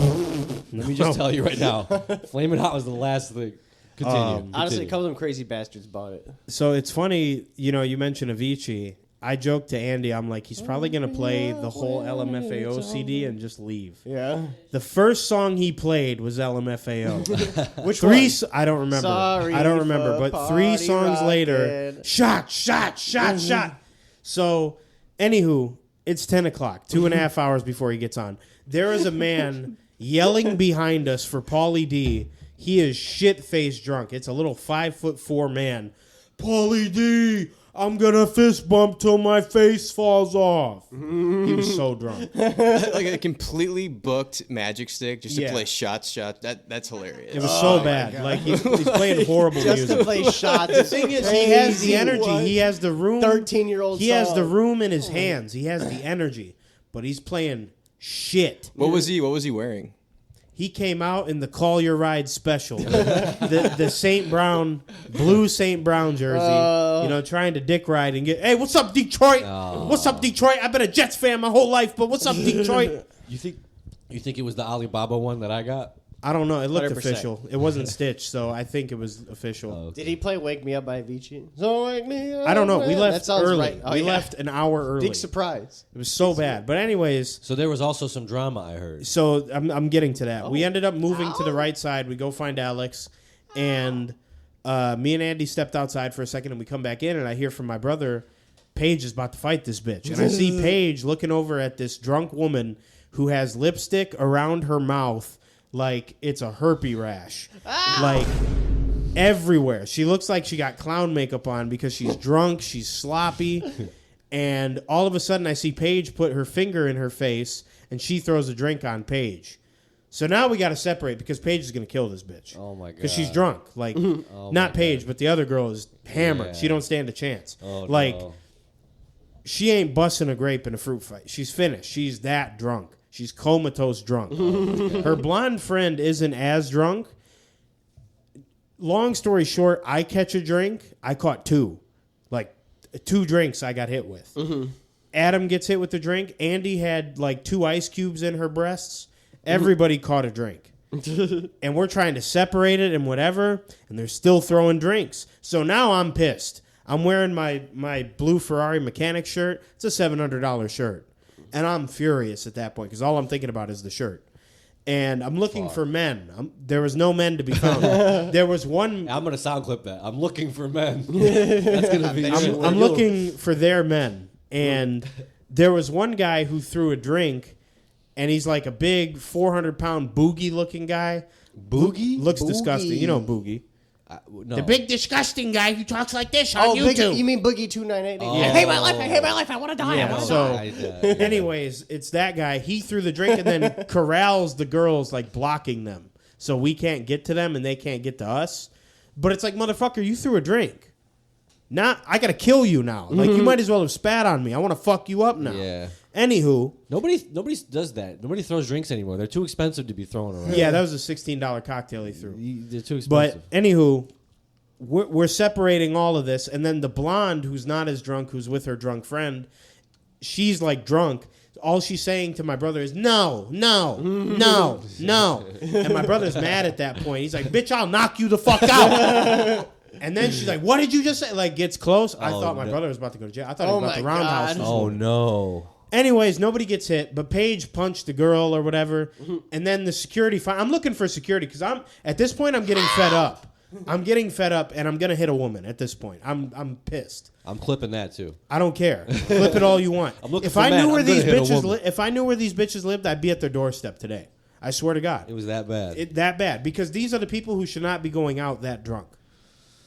Let me just tell you right now. Flamin' Hot was the last thing. Continue. Honestly, a couple of them crazy bastards bought it. So it's funny, you mentioned Avicii. I joked to Andy, I'm like, he's probably going to play the whole LMFAO CD and just leave. Yeah. The first song he played was LMFAO. Which one? I don't remember. Sorry I don't remember. for But 3 songs party later, rockin'. shot. So, anywho, it's 10 o'clock, 2.5 hours before he gets on. There is a man yelling behind us for Pauly D. He is shit-faced drunk. It's a little 5'4" man. Pauly D, I'm gonna fist bump till my face falls off. He was so drunk. Like a completely booked Magic Stick just to Yeah. play shots. That's hilarious. It was so bad. Like he's playing horrible Just music. to play shots. The thing is, he has the energy. He has the room. 13-year-old He has the song. room in his hands. He has the energy, but he's playing shit. What was he wearing? He came out in the Call Your Ride special, the St. Brown blue St. Brown jersey. Trying to dick ride and get. Hey, what's up, Detroit? What's up, Detroit? I've been a Jets fan my whole life, but what's up, Detroit? You think it was the Alibaba one that I got? I don't know. It looked 100%. official. It wasn't stitched, so I think it was official. Did he play Wake Me Up by Avicii? So wake me up. I don't know. We That left sounds early. right. Oh, we yeah. left an hour early. Big surprise. It was so bad. But anyways, So there was also some drama, I heard. so I'm getting to that. We ended up moving to the right side. We go find Alex, and me and Andy stepped outside for a second, and we come back in, and I hear from my brother, Paige is about to fight this bitch. And I see Paige looking over at this drunk woman who has lipstick around her mouth like it's a herpes rash. Like everywhere. She looks like she got clown makeup on because she's drunk, she's sloppy. And all of a sudden I see Paige put her finger in her face and she throws a drink on Paige. So now we got to separate because Paige is going to kill this bitch. Oh my god. Because she's drunk. Like, not Paige, but the other girl is hammered. Yeah. She don't stand a chance. Oh, like, no. she ain't busting a grape in a fruit fight. She's finished. She's that drunk. She's comatose drunk. Her blonde friend isn't as drunk. Long story short, I catch a drink. I caught 2. Like, 2 drinks I got hit with. Adam gets hit with the drink. Andy had like 2 ice cubes in her breasts. Everybody caught a drink. And we're trying to separate it and whatever, and they're still throwing drinks. So now I'm pissed. I'm wearing my blue Ferrari mechanic shirt. It's a $700 shirt. And I'm furious at that point because all I'm thinking about is the shirt. And I'm looking for men. There was no men to be found. There was one. I'm going to sound clip that. I'm looking for men. That's going to be. I'm looking for their men. And there was one guy who threw a drink, and he's like a big 400-pound boogie-looking guy. Boogie? Looks disgusting. You know Boogie. No. The big disgusting guy who talks like this on YouTube. Biggie, you mean Boogie 298? Oh. Yeah. I hate my life. I want to die. Yeah, I want to so- die. Anyways, it's that guy. He threw the drink and then corrals the girls, like blocking them. So we can't get to them and they can't get to us. But it's like, motherfucker, you threw a drink. Now I got to kill you now. Like, you might as well have spat on me. I want to fuck you up now. Yeah. Anywho. Nobody does that. Nobody throws drinks anymore. They're too expensive to be thrown around. Yeah, that was a $16 cocktail he threw. They're too expensive. But anywho, we're separating all of this, and then the blonde who's not as drunk, who's with her drunk friend, she's like drunk. All she's saying to my brother is no. And my brother's mad at that point. He's like, bitch, I'll knock you the fuck out. And then she's like, what did you just say? Like, gets close. I thought my brother was about to go to jail. I thought he was about to roundhouse this Oh, woman. no. Anyways, nobody gets hit, but Paige punched the girl or whatever, and then the security. I'm looking for security because at this point I'm getting fed up. I'm getting fed up, and I'm gonna hit a woman at this point. I'm pissed. I'm clipping that too. I don't care. Flip it all you want. I'm looking if for I men. knew where I'm gonna these hit a bitches, woman. if I knew where these bitches lived, I'd be at their doorstep today. I swear to God, It was that bad. that bad because these are the people who should not be going out that drunk.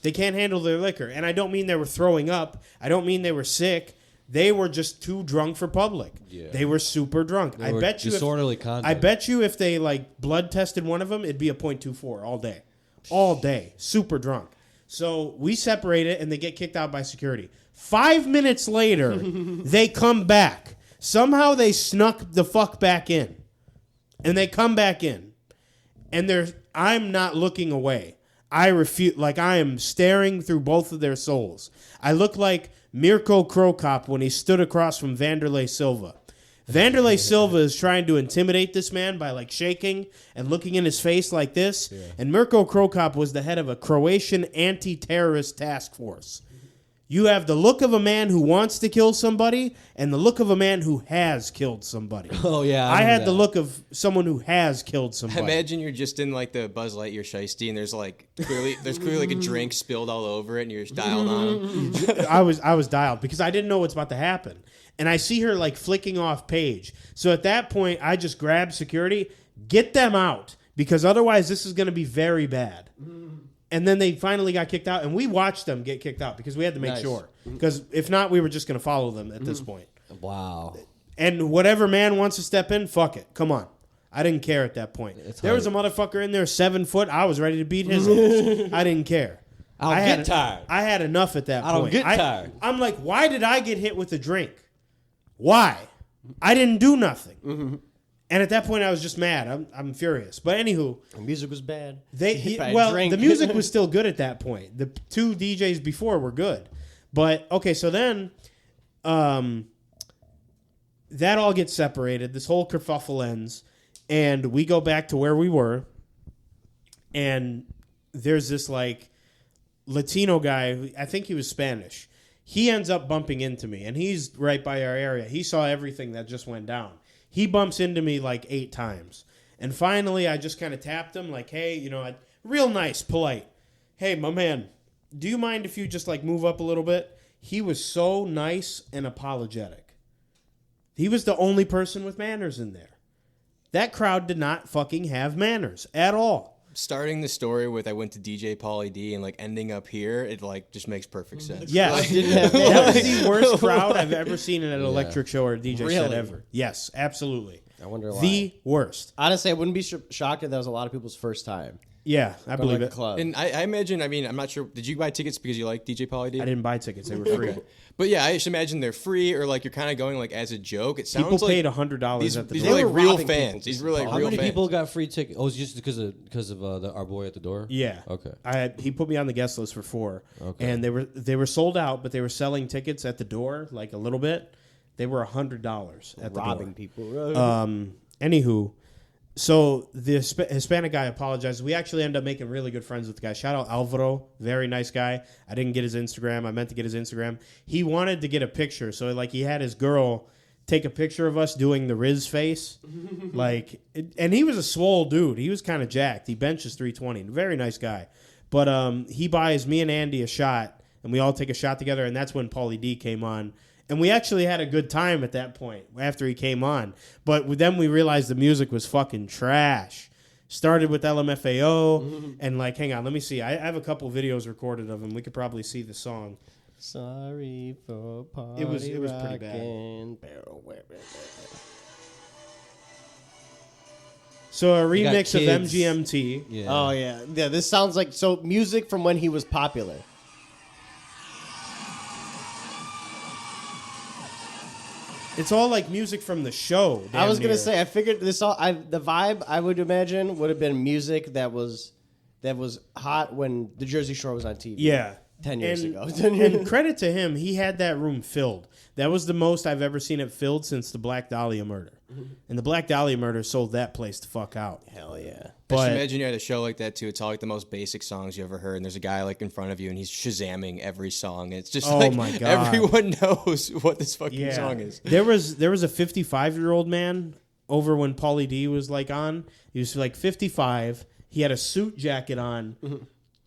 They can't handle their liquor. And I don't mean they were throwing up. I don't mean they were sick. They were just too drunk for public. Yeah. They were super drunk. I bet you disorderly conduct. I bet you if they like blood tested one of them, it'd be a .24 all day. All day. Super drunk. So we separate it and they get kicked out by security. 5 minutes later, they come back. Somehow they snuck the fuck back in. And they come back in. And I'm not looking away. I refuse. Like, I am staring through both of their souls. I look like Mirko Krokop when he stood across from Vanderlei Silva. Vanderlei Silva is trying to intimidate this man by, like, shaking and looking in his face like this. Yeah. And Mirko Krokop was the head of a Croatian anti-terrorist task force. You have the look of a man who wants to kill somebody and the look of a man who has killed somebody. Oh, yeah. I had the look of someone who has killed somebody. I imagine you're just in, like, the Buzz Lightyear shiesty, and there's clearly like a drink spilled all over it, and you're just dialed on him. I was dialed because I didn't know what's about to happen. And I see her, like, flicking off Paige. So at that point, I just grabbed security, get them out, because otherwise this is going to be very bad. And then they finally got kicked out, and we watched them get kicked out because we had to make sure. Because if not, we were just going to follow them at this point. Wow. And whatever man wants to step in, fuck it. Come on. I didn't care at that point. There was a motherfucker in there 7 foot. I was ready to beat his ass. I didn't care. I get tired. I had enough at that point. I don't get tired. I'm like, why did I get hit with a drink? Why? I didn't do nothing. And at that point, I was just mad. I'm furious. But anywho, the music was bad. The music was still good at that point. The two DJs before were good. But okay, so then, that all gets separated. This whole kerfuffle ends, and we go back to where we were. And there's this like Latino guy. I think he was Spanish. He ends up bumping into me, and he's right by our area. He saw everything that just went down. He bumps into me like 8 times. And finally, I just kind of tapped him like, hey, real nice, polite. Hey, my man, do you mind if you just like move up a little bit? He was so nice and apologetic. He was the only person with manners in there. That crowd did not fucking have manners at all. Starting the story with I went to DJ Pauly D and like ending up here, it like just makes perfect sense. Yes. That was the worst crowd I've ever seen in an electric show or a DJ set ever. Yes, absolutely. I wonder why. The worst. Honestly, I wouldn't be shocked if that was a lot of people's first time. Yeah, I believe it. Club. And I imagine, I'm not sure, did you buy tickets because you like DJ Pauly D? I didn't buy tickets. They were free. Okay. But yeah, I just imagine they're free or like you're kind of going like as a joke. It sounds people like paid $100 at the these door. are like real fans. These were like How real many fans. people got free tickets? Oh, it's just because of our boy at the door? Yeah. Okay. He put me on the guest list for 4. Okay. And they were sold out, but they were selling tickets at the door like a little bit. They were $100 at the door. Robbing people. Anywho, so the Hispanic guy apologized. We actually ended up making really good friends with the guy. Shout out Alvaro, very nice guy. I didn't get his Instagram. I meant to get his Instagram. He wanted to get a picture, so like he had his girl take a picture of us doing the Riz face, and he was a swole dude. He was kind of jacked. He benches 320. Very nice guy, but he buys me and Andy a shot, and we all take a shot together. And that's when Pauly D came on. And we actually had a good time at that point after he came on. But then we realized the music was fucking trash. Started with LMFAO. And like, hang on, let me see. I have a couple videos recorded of him. We could probably see the song. Sorry for party It was pretty bad. So a remix of MGMT. Yeah. Oh, yeah. Yeah, this sounds like music from when he was popular. It's all like music from the show. I was gonna say, I figured the vibe I would imagine would have been music that was hot when the Jersey Shore was on TV. Yeah, 10 years ago. And credit to him, he had that room filled. That was the most I've ever seen it filled since the Black Dahlia murder. And the Black Dahlia murder sold that place the fuck out. Hell yeah. I just imagine you had a show like that too. It's all like the most basic songs you ever heard, and there's a guy like in front of you, and he's Shazamming every song. It's just my God. Everyone knows what this fucking song is. There was a 55-year-old man over when Pauly D was like on. He was like 55. He had a suit jacket on,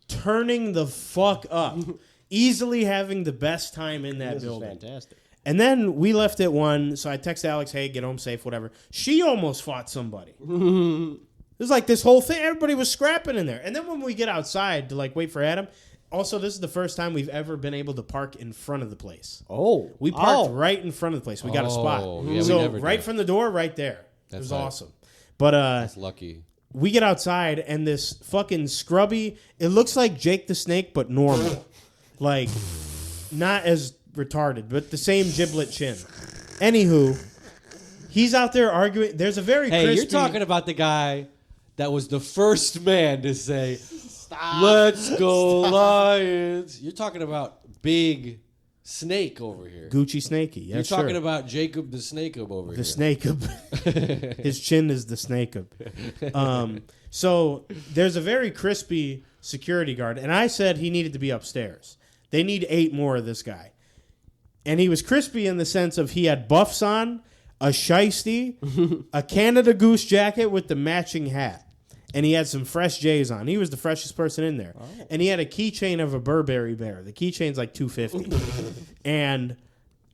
turning the fuck up, easily having the best time in that building. This is fantastic. And then we left at 1, so I text Alex, hey, get home safe, whatever. She almost fought somebody. It was like this whole thing. Everybody was scrapping in there. And then when we get outside to like wait for Adam, Also, this is the first time we've ever been able to park in front of the place. Oh. We parked right in front of the place. We got a spot. Yeah, so right from the door, right there. It was awesome. But that's lucky. We get outside, and this fucking scrubby, it looks like Jake the Snake, but normal. Like, not as retarded, but the same giblet chin. Anywho, he's out there arguing. There's a very crispy... you're talking about the guy that was the first man to say, "Let's go Lions." You're talking about Big Snake over here. Gucci Snakey. Yeah, you're talking about Jacob the Snake-ub over here. The Snake-ub. His chin is the Snake-ub. So there's a very crispy security guard, and I said he needed to be upstairs. They need 8 more of this guy. And he was crispy in the sense of he had buffs on, a shiesty, a Canada Goose jacket with the matching hat. And he had some fresh J's on. He was the freshest person in there. Oh. And he had a keychain of a Burberry bear. The keychain's like $250. And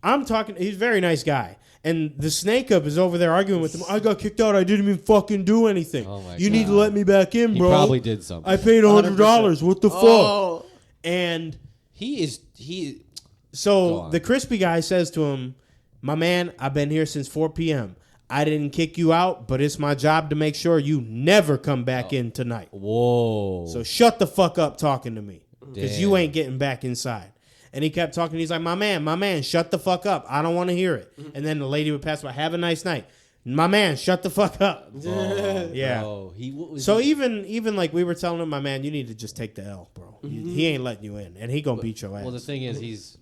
I'm talking, he's a very nice guy. And the Snake-up is over there arguing with him. I got kicked out. I didn't even fucking do anything. Oh my God. Need to let me back in, bro. He probably did something. I paid $100. What the fuck? And so the crispy guy says to him, "My man, I've been here since 4 p.m. I didn't kick you out, but it's my job to make sure you never come back in tonight. Whoa. So shut the fuck up talking to me, because you ain't getting back inside." And he kept talking. He's like, my man, shut the fuck up. I don't want to hear it. And then the lady would pass by, "Have a nice night." "My man, shut the fuck up." Yeah. Bro. So even like we were telling him, "My man, you need to just take the L, bro. He ain't letting you in, and he gonna beat your ass." Well, the thing is, he's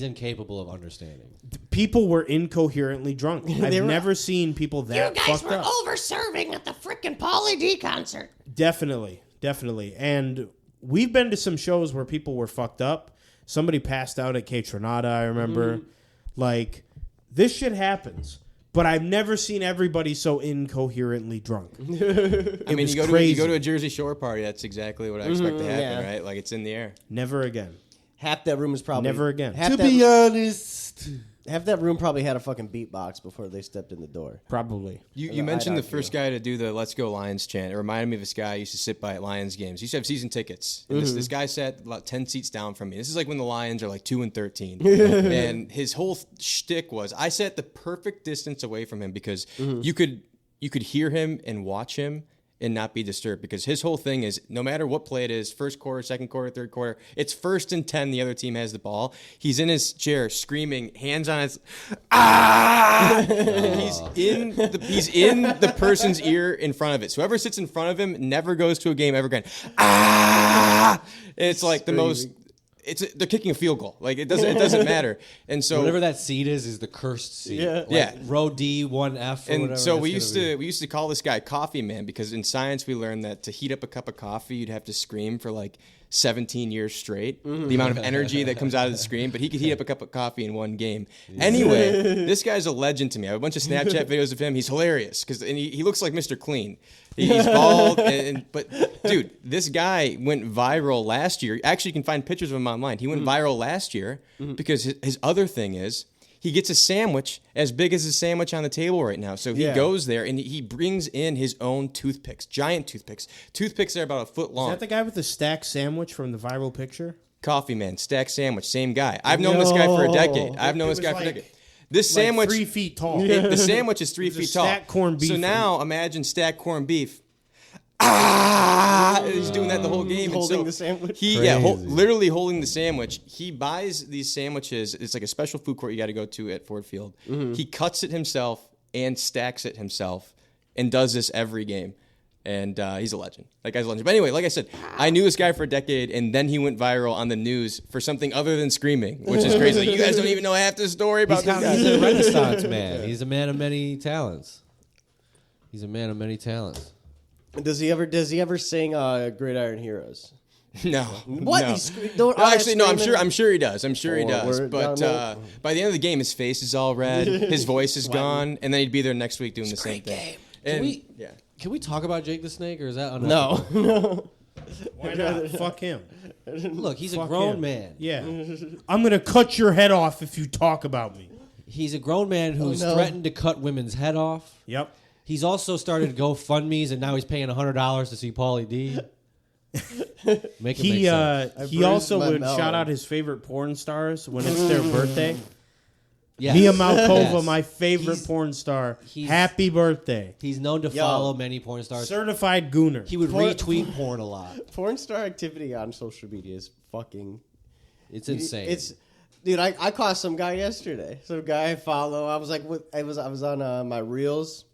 incapable of understanding. People were incoherently drunk. I've never seen people that fucked up. You guys were over-serving at the freaking Pauly D concert. Definitely. And we've been to some shows where people were fucked up. Somebody passed out at K Tronada, I remember. Like, this shit happens. But I've never seen everybody so incoherently drunk. I mean, you go to a Jersey Shore party, that's exactly what I expect to happen, right? Like, it's in the air. Never again. Half that room is probably... Never again. To be honest... Half that room probably had a fucking beatbox before they stepped in the door. Probably. You mentioned the first guy to do the "Let's Go Lions" chant. It reminded me of this guy I used to sit by at Lions games. He used to have season tickets. And this guy sat about 10 seats down from me. This is like when the Lions are like 2-13. And his whole shtick was, I sat the perfect distance away from him because you could hear him and watch him and not be disturbed, because his whole thing is, no matter what play it is, first quarter, second quarter, third quarter, it's 1st and 10, the other team has the ball. He's in his chair screaming, hands on his He's in the person's ear in front of it. So whoever sits in front of him never goes to a game ever again. And it's like the most... they're kicking a field goal. Like, it doesn't matter. And so whatever that seat is the cursed seat. Yeah. Like row D, 1F, or and whatever. so we used to call this guy Coffee Man, because in science we learned that to heat up a cup of coffee you'd have to scream for like 17 years straight. The amount of energy that comes out of the scream, but he could heat up a cup of coffee in one game. Anyway, this guy's a legend to me. I have a bunch of Snapchat videos of him. He's hilarious because he looks like Mr. Clean. He's bald, but dude, this guy went viral last year. Actually, you can find pictures of him online. He went viral last year because his other thing is he gets a sandwich as big as the sandwich on the table right now. So he goes there and he brings in his own toothpicks, giant toothpicks. Toothpicks that are about a foot long. Is that the guy with the stack sandwich from the viral picture? Coffee Man, stack sandwich, same guy. I've known this guy for a decade. For a decade. This sandwich, 3 feet tall. The sandwich is 3 feet tall. Stacked corned beef. So now imagine stacked corned beef. He's doing that the whole game. Holding the sandwich. Literally holding the sandwich. He buys these sandwiches. It's like a special food court you got to go to at Ford Field. He cuts it himself and stacks it himself and does this every game. And he's a legend. That guy's a legend. But anyway, like I said, I knew this guy for a decade, and then he went viral on the news for something other than screaming, which is crazy. You guys don't even know half the story about this guy. He's a Renaissance man. He's a man of many talents. Does he ever sing Gridiron Heroes? No. What? No. I'm sure he does. But by the end of the game, his face is all red, his voice is gone, and then he'd be there next week doing the same thing. Can we talk about Jake the Snake, or is that unethical? No. Why not? Fuck him. Look, he's a grown man. Yeah. I'm going to cut your head off if you talk about me. He's a grown man who's threatened to cut women's head off. Yep. He's also started GoFundMes, and now he's paying $100 to see Pauly D. Make sense. He also would shout out his favorite porn stars when it's their birthday. Yes. Mia Malkova, my favorite porn star. Happy birthday. He's known to follow many porn stars. Certified gooner. He would retweet porn a lot. Porn star activity on social media is fucking... It's insane. Dude, I caught some guy yesterday. Some guy I follow. I was like, I was on my reels.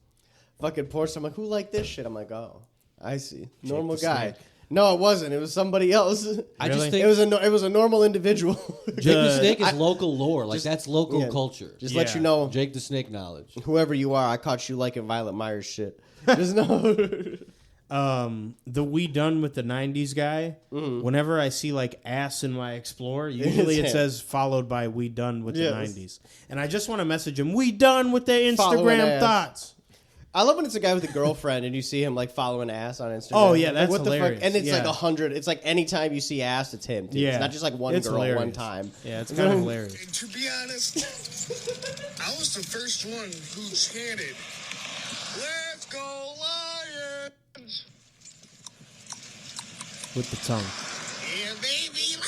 Fucking porn star. I'm like, who liked this shit? I'm like, oh, I see. Normal guy. Snake. No, it wasn't. It was somebody else. I just think it was a normal individual. Jake the Snake is local lore. Like that's local culture. Just let you know, Jake the Snake knowledge. Whoever you are, I caught you liking Violet Myers shit. Just know. The We Done with the 90s guy. Mm-hmm. Whenever I see like ass in my Explorer, usually it says followed by We Done with the 90s, and I just want to message him. We done with the Instagram thoughts. I love when it's a guy with a girlfriend and you see him like following ass on Instagram. Oh yeah, that's like, what hilarious. The fuck? And it's like 100. It's like anytime you see ass, it's him. Dude. Yeah, it's not just like one girl hilarious. One time. Yeah, it's kind of hilarious. And to be honest, I was the first one who chanted, "Let's go Lions!" with the tongue. Yeah, baby.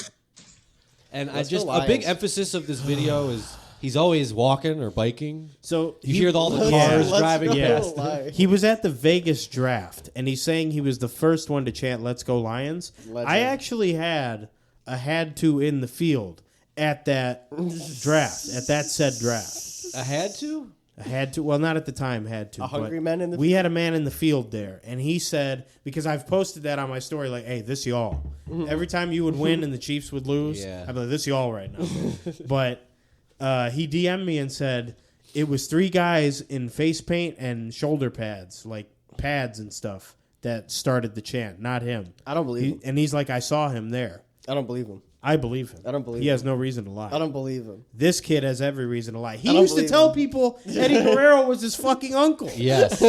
And a big emphasis of this video is. He's always walking or biking. So you hear all the cars driving past. He was at the Vegas draft, and he's saying he was the first one to chant "Let's go Lions." I actually had to in the field at that draft, at that said draft. I had to. Well, not at the time. Had to. A hungry man in the. We had a man in the field there, and he said, because I've posted that on my story, like, "Hey, this y'all." Every time you would win and the Chiefs would lose, I'd be like, "This y'all right now," but. He DM'd me and said it was 3 guys in face paint and shoulder pads, like pads and stuff, that started the chant, not him. I don't believe him. And he's like, I saw him there. I don't believe him. I believe him. I don't believe him. He has no reason to lie. I don't believe him. This kid has every reason to lie. He used to tell people Eddie Guerrero was his fucking uncle. Yes.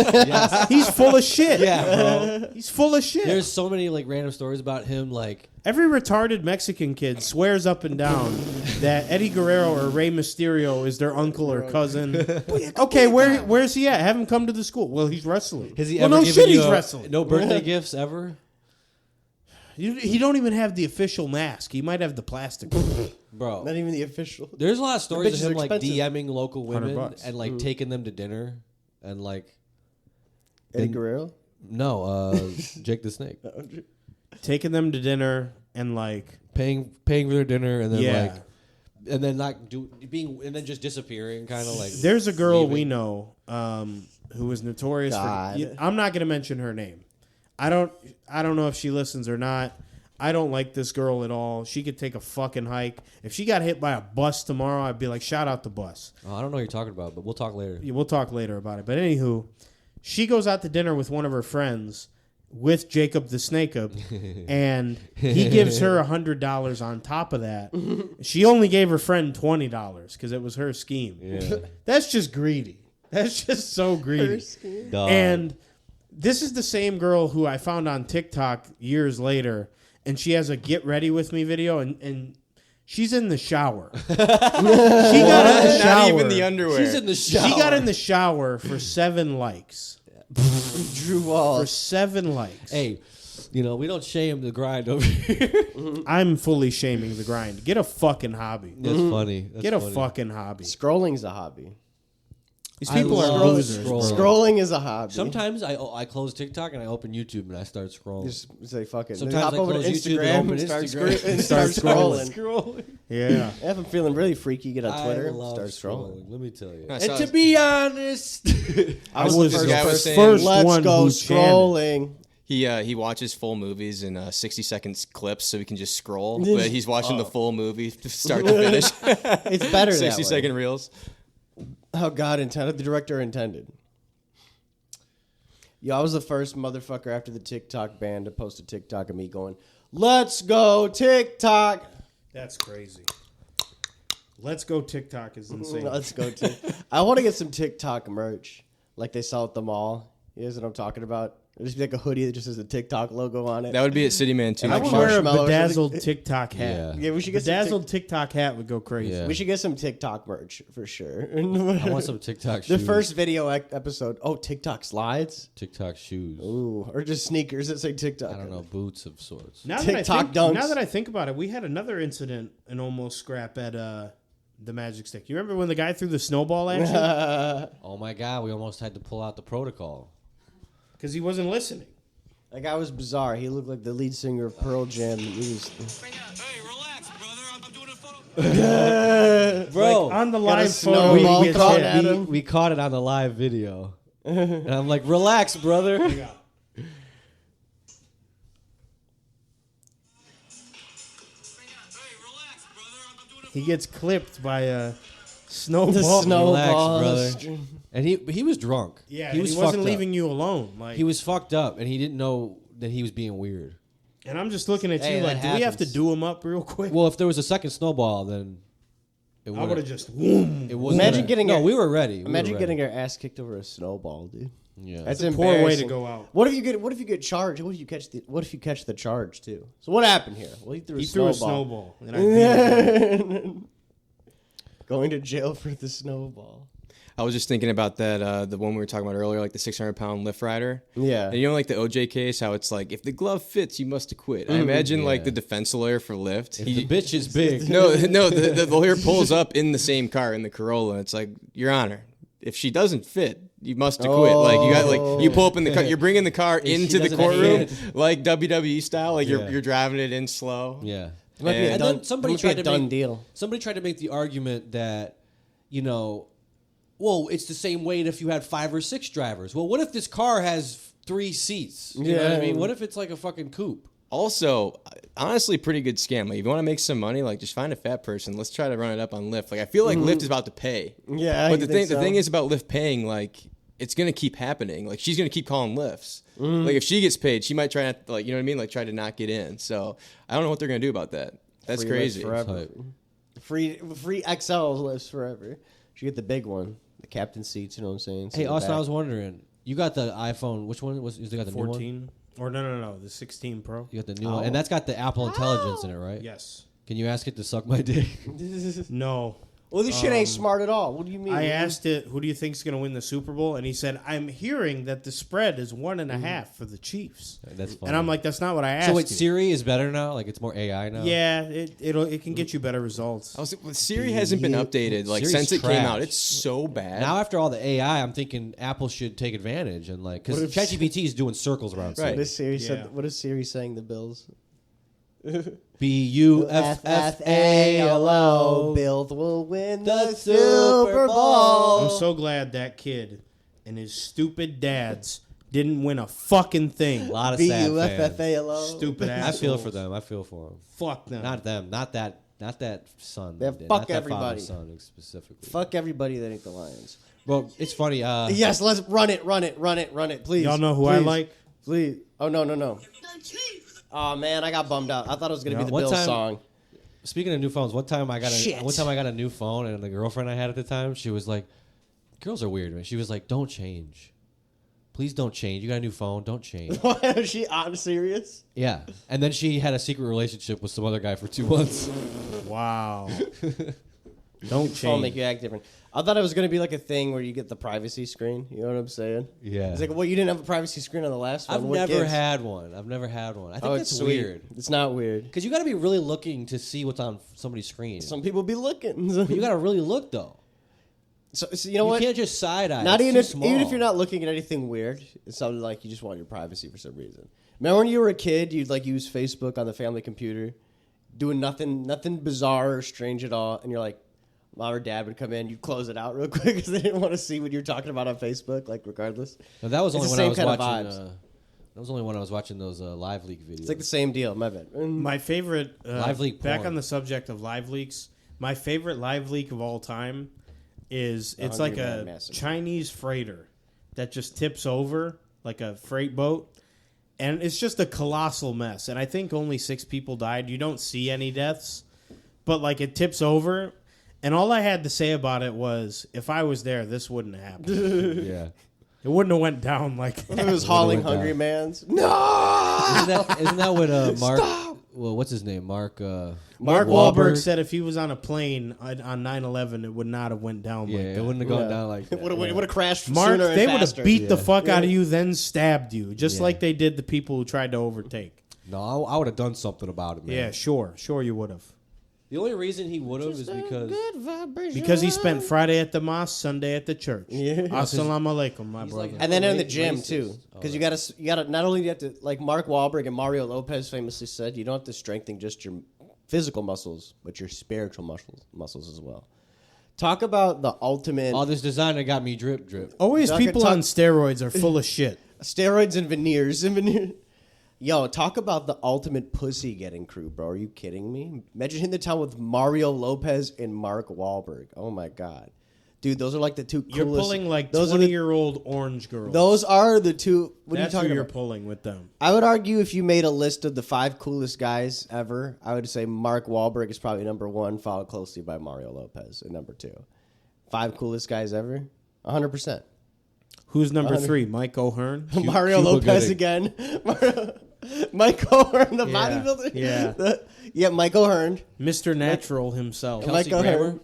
He's full of shit. Yeah, bro. He's full of shit. There's so many like random stories about him. Like every retarded Mexican kid swears up and down that Eddie Guerrero or Rey Mysterio is their uncle or cousin. Okay, where's he at? Have him come to the school. Well, he's wrestling. Has he ever given shit, you he's wrestling. No birthday gifts ever? He don't even have the official mask. He might have the plastic one. Bro. Not even the official. There's a lot of stories of him like DMing local women and like taking them to dinner and like Eddie Guerrero? No, Jake the Snake. Taking them to dinner and like paying for their dinner and then and then not and then just disappearing, kind of like. There's a girl we know who is notorious for. I'm not going to mention her name. I don't know if she listens or not. I don't like this girl at all. She could take a fucking hike. If she got hit by a bus tomorrow, I'd be like, shout out the bus. Oh, I don't know what you're talking about, but we'll talk later. Yeah, we'll talk later about it. But anywho, she goes out to dinner with one of her friends with Jacob the Snake Up, and he gives her $100 on top of that. She only gave her friend $20 because it was her scheme. Yeah. That's just greedy. That's just so greedy. And this is the same girl who I found on TikTok years later, and she has a "Get Ready With Me" video, and she's in the shower. She got in the shower. Not even the underwear. She's in the shower. She got in the shower for 7 likes. Drew Wall. For 7 likes. Hey, we don't shame the grind over here. I'm fully shaming the grind. Get a fucking hobby. That's funny. Get a fucking hobby. Scrolling's a hobby. These people are losers. Scrolling is a hobby. Sometimes I close TikTok and I open YouTube and I start scrolling. Just say fuck it. Sometimes hop I over to close YouTube and Instagram open and start scrolling. Yeah. If I'm feeling really freaky, get on Twitter, start scrolling. Let me tell you. And to be honest, I was the first one let's go who scrolling. He watches full movies in 60 seconds clips so he can just scroll. But he's watching the full movie start to finish. It's better 60-second reels. How God intended, the director intended. Yo, I was the first motherfucker after the TikTok ban to post a TikTok of me going, "Let's go TikTok." That's crazy. Let's go TikTok is insane. Let's go TikTok. I want to get some TikTok merch like they sell at the mall. You guys know what I'm talking about? It'd just be like a hoodie that just has a TikTok logo on it. That would be at City Man too. And I like would wear a marshmallow or bedazzled TikTok hat. Yeah, we should get bedazzled TikTok hat would go crazy. Yeah. We should get some TikTok merch for sure. I want some TikTok The shoes. first video episode. Oh, TikTok slides. TikTok shoes. Ooh, or just sneakers that say TikTok. I don't know, boots of sorts. Now TikTok dunks. Now that I think about it, we had another incident, an almost scrap at the Magic Stick. You remember when the guy threw the snowball at you? Oh my God, we almost had to pull out the protocol. Because he wasn't listening. That guy was bizarre. He looked like the lead singer of Pearl Jam. He was. Hey, relax, brother. I'm doing a photo. Bro, Like, on the got a live snowball photo, he gets caught hit. at him. we caught it on the live video. And I'm like, relax, brother. He gets clipped by a snowball. The snowball. Relax, brother. And he was drunk. Yeah, he was wasn't fucked up. leaving you alone. Like He was fucked up, and he didn't know that he was being weird. and I'm just looking at Hey, you that like, do we have to happens. do him up real quick? Well, if there was a second snowball, then it I would have would've- just. Whoom. It wasn't. Imagine getting No, a- we were ready. We Imagine were getting ready. our ass kicked over a snowball, dude. Yeah. That's a poor way to embarrassing. go out. What if you get charged? What if you catch the charge too? So what happened here? Well, he threw a snowball. And I beat him. Going to jail for the snowball. I was just thinking about that, the one we were talking about earlier, like the 600-pound Lyft rider. Yeah. And you know, like the OJ case, how it's like, if the glove fits, you must acquit. I imagine like Yeah. the defense lawyer for Lyft. If the bitch is big. No, the lawyer pulls up in the same car, in the Corolla, and it's like, Your Honor, if she doesn't fit, you must acquit. Like you got, like you pull up in the car, you're bringing the car she into the doesn't courtroom, fit. like WWE style, like Yeah. you're driving it in slow. Yeah. It might be a And done, then somebody it might be tried a to done make deal. Somebody tried to make the argument that, you know, well, it's the same weight if you had 5 or 6 drivers. Well, what if this car has 3 seats? You know what I Yeah. mean? What if it's like a fucking coupe? Also, honestly, pretty good scam. Like, if you want to make some money, like just find a fat person. Let's try to run it up on Lyft. Like, I feel like Lyft is about to pay. Yeah, but you the think thing so? is about Lyft paying. Like, it's gonna keep happening. Like, she's gonna keep calling Lyfts. Like, if she gets paid, she might try not, like, you know what I mean? Like, try to not get in. So I don't know what they're gonna do about that. That's Free crazy. lifts forever. Type. Free XL lives forever. You get the big one, the captain seats. You know what I'm saying? Hey, Sit Austin, back. I was wondering, you got the iPhone. Which one was? You got the new one? 14 or no, the 16 Pro. You got the new one, and that's got the Apple Intelligence in it, right? Yes. Can you ask it to suck my dick? No. Well, this shit ain't smart at all. What do you mean? I asked it, who do you think's going to win the Super Bowl? And he said, I'm hearing that the spread is 1.5 for the Chiefs. That's funny. And I'm like, that's not what I asked. so wait, you. Siri is better now. Like it's more AI now. Yeah, it can get you better results. Siri hasn't been updated like Siri's since it came out. trash. It's so bad. Now after all the AI, I'm thinking Apple should take advantage and like because ChatGPT is doing circles around. Right. What is Siri Yeah. said? What is Siri saying? The Bills. BUFFALO. Bills will win The the Super Super Bowl. I'm so glad that kid and his stupid dads didn't win a fucking thing. A lot of sad fans. BUFFALO. Stupid I assholes. feel for them. I feel for them. Fuck them. Not them. Not that son. Yeah, that did. fuck Not that everybody. father's son specifically. Fuck everybody that ain't the Lions. Well, it's funny. Yes, let's run it, please. Y'all know who I Please. like? Please. Oh no. Oh man, I got bummed out. I thought it was gonna be the One Bills time- song. Speaking of new phones, one time I got Shit. a new phone, and the girlfriend I had at the time, she was like, "Girls are weird, man." She was like, "Don't change, please don't change. You got a new phone, don't change." Is she on serious? Yeah, and then she had a secret relationship with some other guy for 2 months. Wow. Don't Phone make change. you act different. I thought it was gonna be like a thing where you get the privacy screen. You know what I'm saying? Yeah, It's like, well, you didn't have a privacy screen on the last one. I've What never gives? had one. I think Oh, that's it's sweet. weird It's not weird. because you got to be really looking to see what's on somebody's screen. Some people be looking. But you got to really look though. so you know You what? can't just side eye. Not It's even too if small. you're not looking at anything weird, it's something like you just want your privacy for some reason. Remember when you were a kid, you'd like use Facebook on the family computer, doing nothing bizarre or strange at all, and you're like, mom or dad would come in, you'd close it out real quick because they didn't want to see what you're talking about on Facebook, like regardless. No, that was It's only the when I same was kind of watching. vibes. That was only when I was watching those live leak videos. It's like the same deal. My bad. My favorite, Live leak back porn. on the subject of live leaks, my favorite live leak of all time is it's like Hungry a Man Massacre. Chinese freighter that just tips over like a freight boat. And it's just a colossal mess. And I think only 6 people died. You don't see any deaths. But like it tips over. And all I had to say about it was, if I was there, this wouldn't happen. yeah. It wouldn't have went down like It that. was hauling Hungry Man's. No! Isn't that what Mark... Well, what's his name? Mark Wahlberg said if he was on a plane on 9/11, it would not have went down like that. it wouldn't have gone down like that. It would have crashed Mark, sooner and they would faster. have beat the fuck out of you, then stabbed you, just like they did the people who tried to overtake. No, I would have done something about it, man. Yeah, sure you would have. The only reason he would have is Because he spent Friday at the mosque, Sunday at the church. Yeah. Assalamu alaikum, my brother. like- And then in the gym Racist. too, because you gotta not only do you have to, like Mark Wahlberg and Mario Lopez famously said, you don't have to strengthen just your physical muscles, but your spiritual muscles as well. Talk about the ultimate Oh, this designer got me drip. Always Talk- people talk- on steroids are full of shit. steroids and veneers. Yo, talk about the ultimate pussy getting crew, bro. Are you kidding me? Imagine hitting the town with Mario Lopez and Mark Wahlberg. Oh my god, dude, those are like the two coolest. You're pulling like those are the 20-year-old orange girls. Those are the two. What That's are you talking who you're about? pulling with them. I would argue if you made a list of the 5 coolest guys ever, I would say Mark Wahlberg is probably number 1, followed closely by Mario Lopez at number 2. 5 coolest guys ever? 100%. Who's number 3? Mike O'Hearn? Mario Cuba Lopez Gooding. again. Mike O'Hearn, the bodybuilder. Yeah. Yeah, Mike O'Hearn. Mr. Natural himself. Mike Kelsey O'Hearn. Grammer.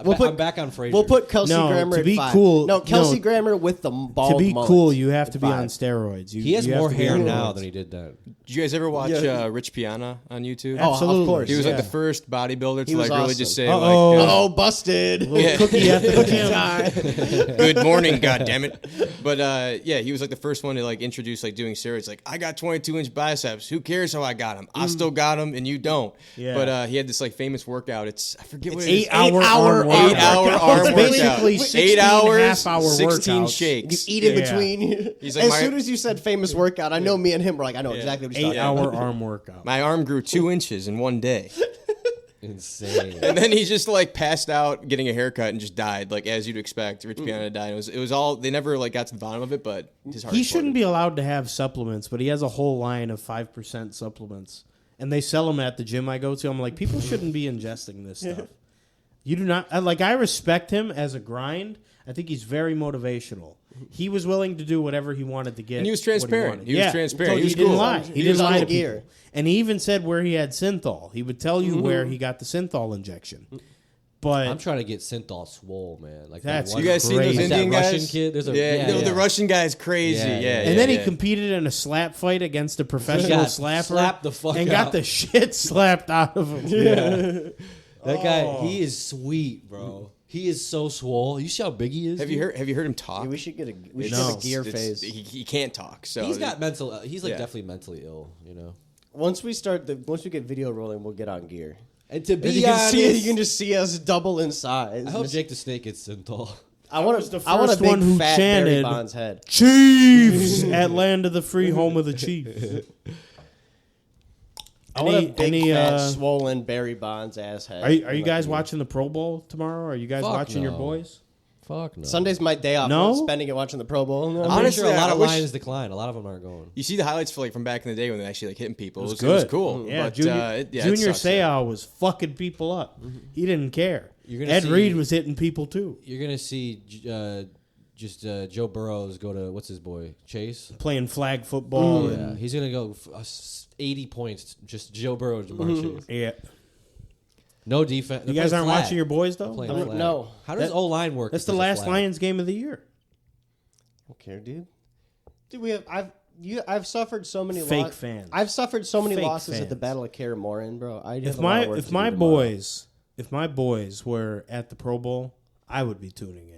We'll put- I'm back on Frasier. We'll put Kelsey No, Grammer to at be 5. cool- No, Kelsey no. Grammer with the bald To be mullet cool, you have to at be 5. on steroids. He has you have more to be hair on now steroids. than he did then. Did you guys ever watch Yeah. Rich Piana on YouTube? Oh, Absolutely. of course. He was like Yeah. the first bodybuilder He to was like really awesome. just say Uh-oh. like, Oh, busted. Little cookie at the gym. "Good morning, goddammit." But yeah, he was like the first one to like introduce like doing steroids. Like, I got 22-inch biceps. Who cares how I got them? I still got them, and you don't. Yeah. But he had this like famous workout. I forget what it is. 8-hour hour arm arm workout. 8-hour arm It's workout. basically 16 8 hours, half-hour 16 workouts. shakes. You eat in Yeah. between. He's like, as my- soon as you said famous workout, I know me and him were like, I know exactly what you're talking about. 8-hour arm workout. My arm grew 2 inches in one day. Insane. And then he just like passed out getting a haircut and just died, like as you'd expect. Rich Piana died. It was all, they never like got to the bottom of it, but his heart He exploded. shouldn't be allowed to have supplements, but he has a whole line of 5% supplements. And they sell them at the gym I go to. I'm like, people shouldn't be ingesting this stuff. You do not, I respect him as a grind. I think he's very motivational. He was willing to do whatever he wanted to get. And he was what transparent. wanted. He was transparent. He He was didn't cool. lie. He He didn't was lie on to gear. people. And he even said where he had synthol. He would tell you where he got the synthol injection. But I'm trying to get synthol swole, man. Like That's that one You guys seen those Crazy. Is that Indian guys? Russian kid? There's a The Russian guy's crazy. Yeah, Yeah, yeah. and then he yeah. competed in a slap fight against a professional got slapper. slapped the fuck and out. got the shit slapped out of him. That guy, he is sweet, bro. He is so swole. You see how big he is? Have you heard him talk? Yeah, we should get a No. gear It's- phase. He can't talk. So He's got mental. He's like Yeah. definitely mentally ill. You know. Once we get video rolling, we'll get on gear. And to And be you can honest, see, you can just see us double in size. I hope Jake the Snake gets synthol. I want was the I want a first big one who fat Barry chanted- Bonds head. Chiefs at land of the free, home of the Chiefs. I want a Any- big any, fat uh, swollen Barry Bonds ass head. Are you guys watching the Pro Bowl tomorrow? Are you guys Fuck watching your no. boys? Fuck no. Sunday's my day off. No? I'm spending it watching the Pro Bowl. No. I'm Honestly, pretty sure a lot I of wish- Lions decline. A lot of them aren't going. You see the highlights for like from back in the day when they actually like hitting people. It was Good. cool. Yeah, but, Junior, it Junior sucks, yeah. Seau was fucking people up. He didn't care. You're gonna Ed see- Reed was hitting people too. You're gonna see Joe Burrows go to what's his boy Chase. Playing flag football. Yeah, And, he's gonna go 80 points. Just Joe Burrow and Jamar Chase. yeah. No defense. You guys aren't watching your boys though? Playing I mean, flag. no. How does That- O line work? that's if the there's a last flag? Lions game of the year. I don't care, dude. Dude, I've suffered so many Fake fans. I've suffered so many Fake losses at the fans. Battle of Kaer Morhen, bro. I have If a lot my of work if to my do tomorrow. boys were at the Pro Bowl, I would be tuning in.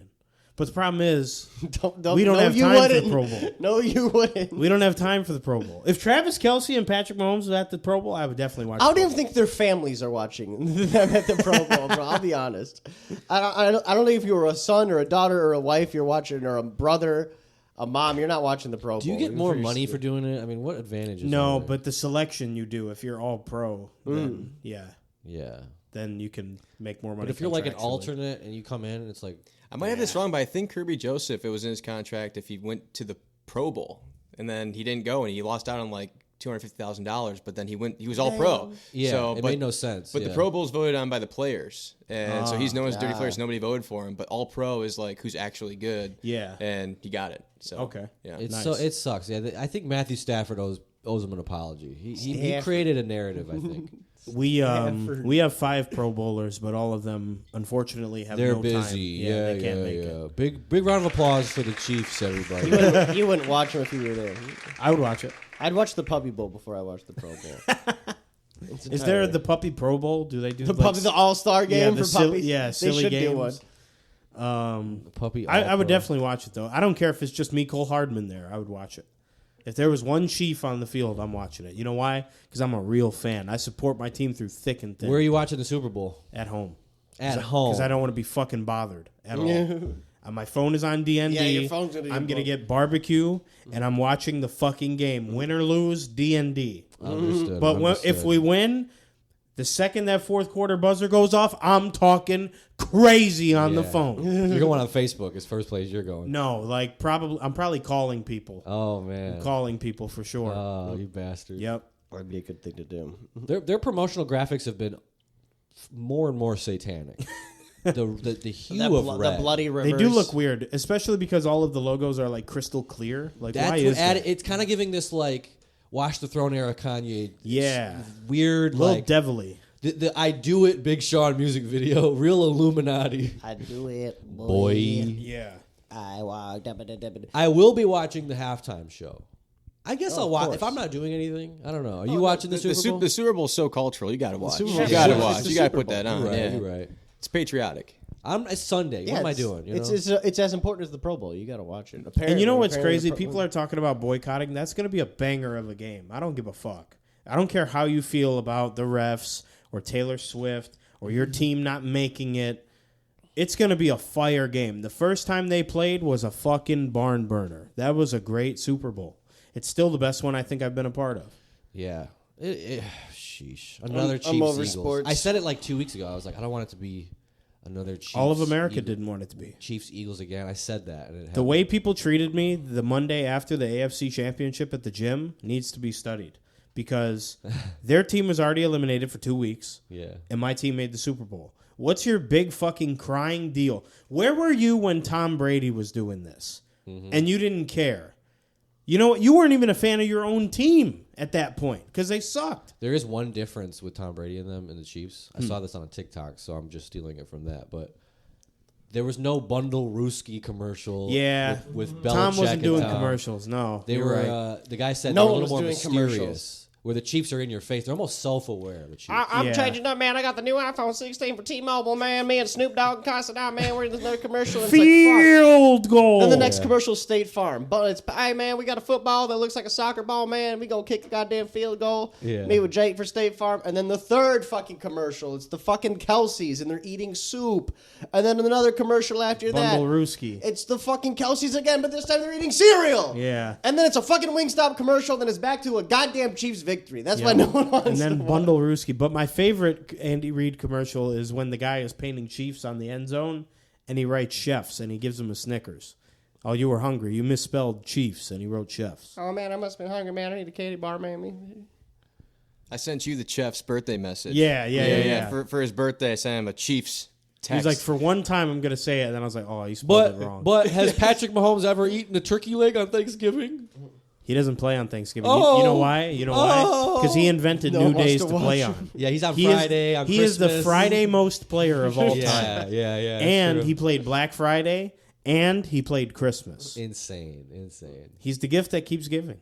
But the problem is don't, we don't no, have you time for wouldn't. the Pro Bowl. No, you wouldn't. We don't have time for the Pro Bowl. If Travis Kelce and Patrick Mahomes was at the Pro Bowl, I would definitely watch. I don't the Pro even think their families are watching them at the Pro Bowl, bro. I'll be honest. I don't know if you were a son or a daughter or a wife you're watching, or a brother, a mom. You're not watching the Pro Bowl. Do you get more For your- money for doing it? I mean, what advantage? Is No, there? but the selection you do, if you're all pro, then yeah, yeah. then you can make more money. But if you're like an contractually. alternate and you come in and it's like I might have this wrong, but I think Kirby Joseph, it was in his contract if he went to the Pro Bowl and then he didn't go and he lost out on like $250,000, but then he was all pro. Yeah, so, it made no sense. But the Pro Bowl's voted on by the players, and so he's known as dirty players. Nobody voted for him, but all pro is like who's actually good. Yeah, and he got it. So okay, yeah, it sucks. Yeah, I think Matthew Stafford owes him an apology. He created a narrative, I think. We have 5 Pro Bowlers, but all of them unfortunately have no busy. time. Yeah, they can't make it. Big round of applause for the Chiefs, everybody. You wouldn't watch him if you were there. I would watch it. I'd watch the Puppy Bowl before I watch the Pro Bowl. Is there the Puppy Pro Bowl? Do they do the All-Star game for puppies? Yeah, silly they should games. do one. Puppy. I would definitely watch it though. I don't care if it's just me, Cole Hardman there. I would watch it. If there was one Chief on the field, I'm watching it. You know why? Because I'm a real fan. I support my team through thick and thin. Where are you watching the Super Bowl? At home. At home. Because I don't want to be fucking bothered at all. My phone is on DND. Yeah, your phone's I'm going to get barbecue, and I'm watching the fucking game. Win or lose, DND. Understood. But if we win, the second that fourth quarter buzzer goes off, I'm talking crazy on the phone. You're going on Facebook. It's first place you're going. No, I'm probably calling people. Oh, man. I'm calling people for sure. Oh, you bastard. Yep. That'd be a good thing to do. Their promotional graphics have been more and more satanic. The hue of red. The bloody rivers. They do look weird, especially because all of the logos are like crystal clear. Like, why is that? It's kind of giving this like Watch the Throne era Kanye. Yeah. Weird, a little like devilly. The I Do It Big Sean music video, real Illuminati. I do it, boy. Yeah. I will be watching the halftime show. I guess I'll watch if I'm not doing anything. I don't know. Are you watching the Super Bowl? The Super Bowl's so cultural. You got to watch. You Bowl. got to watch. You got to put that on. You're right. It's patriotic. It's Sunday. What am I doing? You know? It's as important as the Pro Bowl. You got to watch it. Apparently, and you know what's crazy? People are talking about boycotting. That's going to be a banger of a game. I don't give a fuck. I don't care how you feel about the refs or Taylor Swift or your team not making it. It's going to be a fire game. The first time they played was a fucking barn burner. That was a great Super Bowl. It's still the best one I think I've been a part of. Yeah. Sheesh. Another Chiefs over Eagles. sports. I said it like 2 weeks ago. I was like, I don't want it to be another Chiefs. All of America didn't want it to be. Chiefs Eagles again. I said that. And the way people treated me the Monday after the AFC Championship at the gym needs to be studied. Because their team was already eliminated for 2 weeks. Yeah. And my team made the Super Bowl. What's your big fucking crying deal? Where were you when Tom Brady was doing this? Mm-hmm. And you didn't care. You know what? You weren't even a fan of your own team at that point because they sucked. There is one difference with Tom Brady and them and the Chiefs. I saw this on a TikTok, so I'm just stealing it from that. But there was no Bundle Ruski commercial. Yeah, with Belichick. Tom wasn't doing Tom. commercials. No, they were. Right. The guy said no they were a one was little more doing mysterious. commercials. Where the Chiefs are in your face. They're almost self-aware, the Chiefs. I'm changing up, man. I got the new iPhone 16 for T-Mobile, man. Me and Snoop Dogg cussing out, man. We're in another commercial. And Field goal. And the next commercial, State Farm. But it's, hey, man, we got a football that looks like a soccer ball, man. We gonna kick a goddamn field goal. Yeah. Me with Jake for State Farm. And then the third fucking commercial, it's the fucking Kelseys, and they're eating soup. And then another commercial after Bundle that. Ruski. It's the fucking Kelseys again, but this time they're eating cereal. Yeah. And then it's a fucking Wingstop commercial, then it's back to a goddamn Chiefs victory. That's why no one wants and then to Bundle Ruski. But my favorite Andy Reid commercial is when the guy is painting Chiefs on the end zone, and he writes chefs, and he gives them a Snickers. Oh, you were hungry. You misspelled Chiefs, and he wrote chefs. Oh, man, I must have been hungry, man. I need a candy bar, man. I sent you the chef's birthday message. Yeah. For his birthday, I sent him a Chiefs text. He's like, for one time, I'm going to say it. And then I was like, oh, you spelled it wrong. But has Patrick Mahomes ever eaten a turkey leg on Thanksgiving? He doesn't play on Thanksgiving. Oh. You know why? Because he invented new days to play on. Yeah, he's on Friday, on He Christmas. is the Friday most player of all time. Yeah. And he played Black Friday, and he played Christmas. Insane. He's the gift that keeps giving.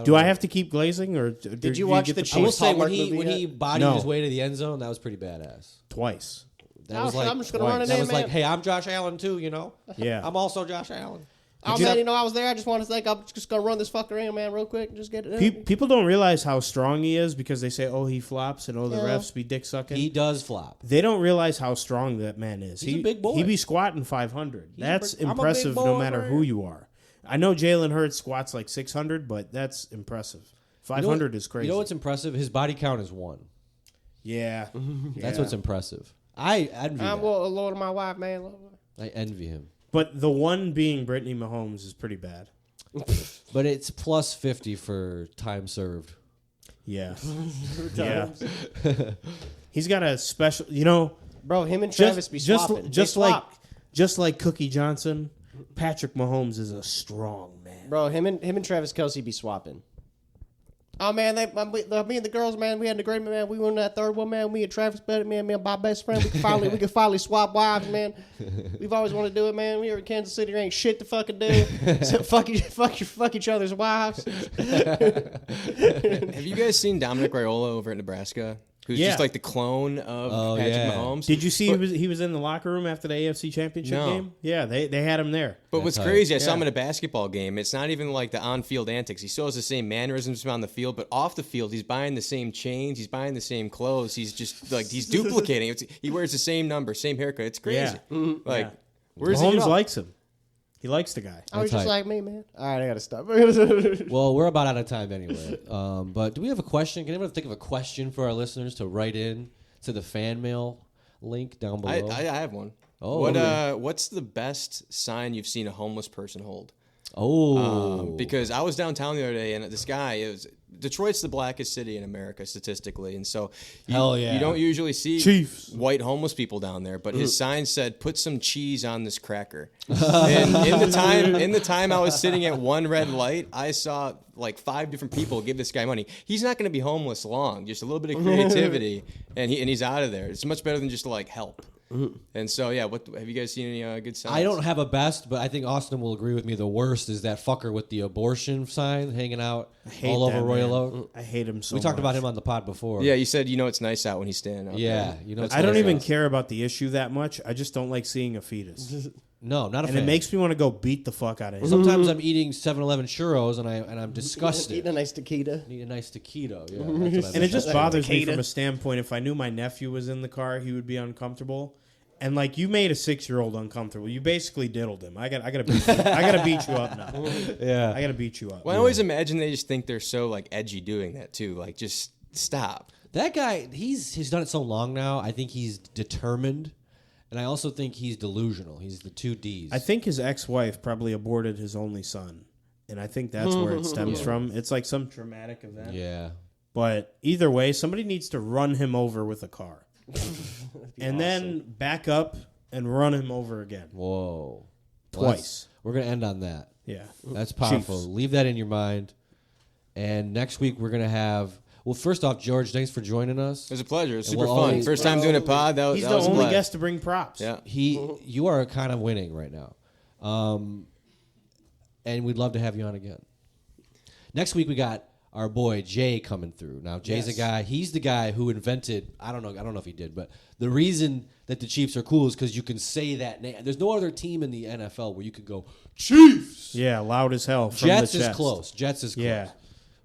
Do I have to keep glazing, or did you watch the I will Chiefs say when Hallmark he bodied his way to the end zone, that was pretty badass. Twice. That was like, I'm just gonna run it that in, was man. like, hey, I'm Josh Allen too, you know. Yeah. I'm also Josh Allen. Oh, man, you know, I was there. I just wanted to think, I'm just going to run this fucker in, man, real quick and just get it in. People don't realize how strong he is because they say, oh, he flops, and the refs be dick sucking. He does flop. They don't realize how strong that man is. He's a big boy. He be squatting 500. That's I'm a big impressive boy, no matter man. who you are. I know Jalen Hurts squats like 600, but that's impressive. 500 is crazy. You know what's impressive? His body count is 1. Yeah. That's what's impressive. I envy I'm that. a lord of my wife, man. I envy him. But the one being Brittany Mahomes is pretty bad. But it's plus 50 for time served. Yeah. Yeah. He's got a special, you know. Bro, him and Travis be swapping. Just like Cookie Johnson, Patrick Mahomes is a strong man. Bro, him and Travis Kelce be swapping. Oh man, me and the girls, man, we had an agreement, man. We won that third one, man. Me and Travis, me and my best friend, we can finally swap wives, man. We've always wanted to do it, man. We here in Kansas City, there ain't shit to fucking do. So fuck each other's wives. Have you guys seen Dominic Raiola over at Nebraska? Who's just like the clone of Patrick Mahomes. Did you see he was in the locker room after the AFC Championship game? Yeah, they had him there. But what's crazy, I saw him in a basketball game. It's not even like the on-field antics. He still has the same mannerisms on the field, but off the field, he's buying the same chains. He's buying the same clothes. He's just like, he's duplicating. He wears the same number, same haircut. It's crazy. Yeah. Like, where's he? Mahomes likes him. He likes the guy. I was just like me, man. All right, I gotta stop. Well, we're about out of time anyway. But do we have a question? Can anyone think of a question for our listeners to write in to the fan mail link down below? I have one. Oh, what's the best sign you've seen a homeless person hold? Because I was downtown the other day, and this guy Detroit's the blackest city in America statistically, and so you don't usually see white homeless people down there. But his sign said, "Put some cheese on this cracker." And in the time I was sitting at one red light, I saw like 5 different people give this guy money. He's not going to be homeless long. Just a little bit of creativity, and he's out of there. It's much better than just to like help. And so, what have you guys seen any good signs? I don't have a best, but I think Austin will agree with me. The worst is that fucker with the abortion sign hanging out all over Royal Oak. I hate him so much. We talked about him on the pod before. Yeah, you said it's nice out when he's standing out there. I don't even care about the issue that much. I just don't like seeing a fetus. No, not a fan. And it makes me want to go beat the fuck out of him. Sometimes I'm eating 7-Eleven churros and I'm disgusted. Eating a nice taquito. Need a nice taquito, yeah. And it just bothers me from a standpoint. If I knew my nephew was in the car, he would be uncomfortable. And like you made a 6-year-old uncomfortable. You basically diddled him. I gotta beat you up now. Yeah, I gotta beat you up. Well, I always imagine they just think they're so like edgy doing that too. Like just stop. That guy, he's done it so long now. I think he's determined, and I also think he's delusional. He's the 2 Ds. I think his ex-wife probably aborted his only son, and I think that's where it stems from. It's like some traumatic event. Yeah. But either way, somebody needs to run him over with a car. And then back up and run him over again. Whoa. Twice. We're going to end on that. Yeah. That's powerful. Chiefs. Leave that in your mind. And next week we're going to have... Well, first off, George, thanks for joining us. It was a pleasure. It was super fun. First time doing a pod. That was He's the only guest to bring props. Yeah. You are kind of winning right now. And we'd love to have you on again. Next week we got our boy Jay coming through. Now Jay's a guy. He's the guy who invented. I don't know if he did, but the reason that the Chiefs are cool is because you can say that name. There's no other team in the NFL where you could go Chiefs. Yeah, loud as hell. From Jets the is chest. close. Jets is close. Yeah,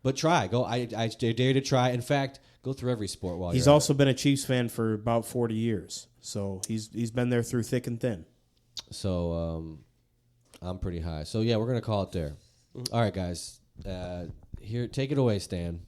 but try. Go. I dare to try. In fact, go through every sport while he's you're also been a Chiefs fan for about 40 years. So he's been there through thick and thin. So I'm pretty high. So yeah, we're gonna call it there. All right, guys. Here, take it away, Stan.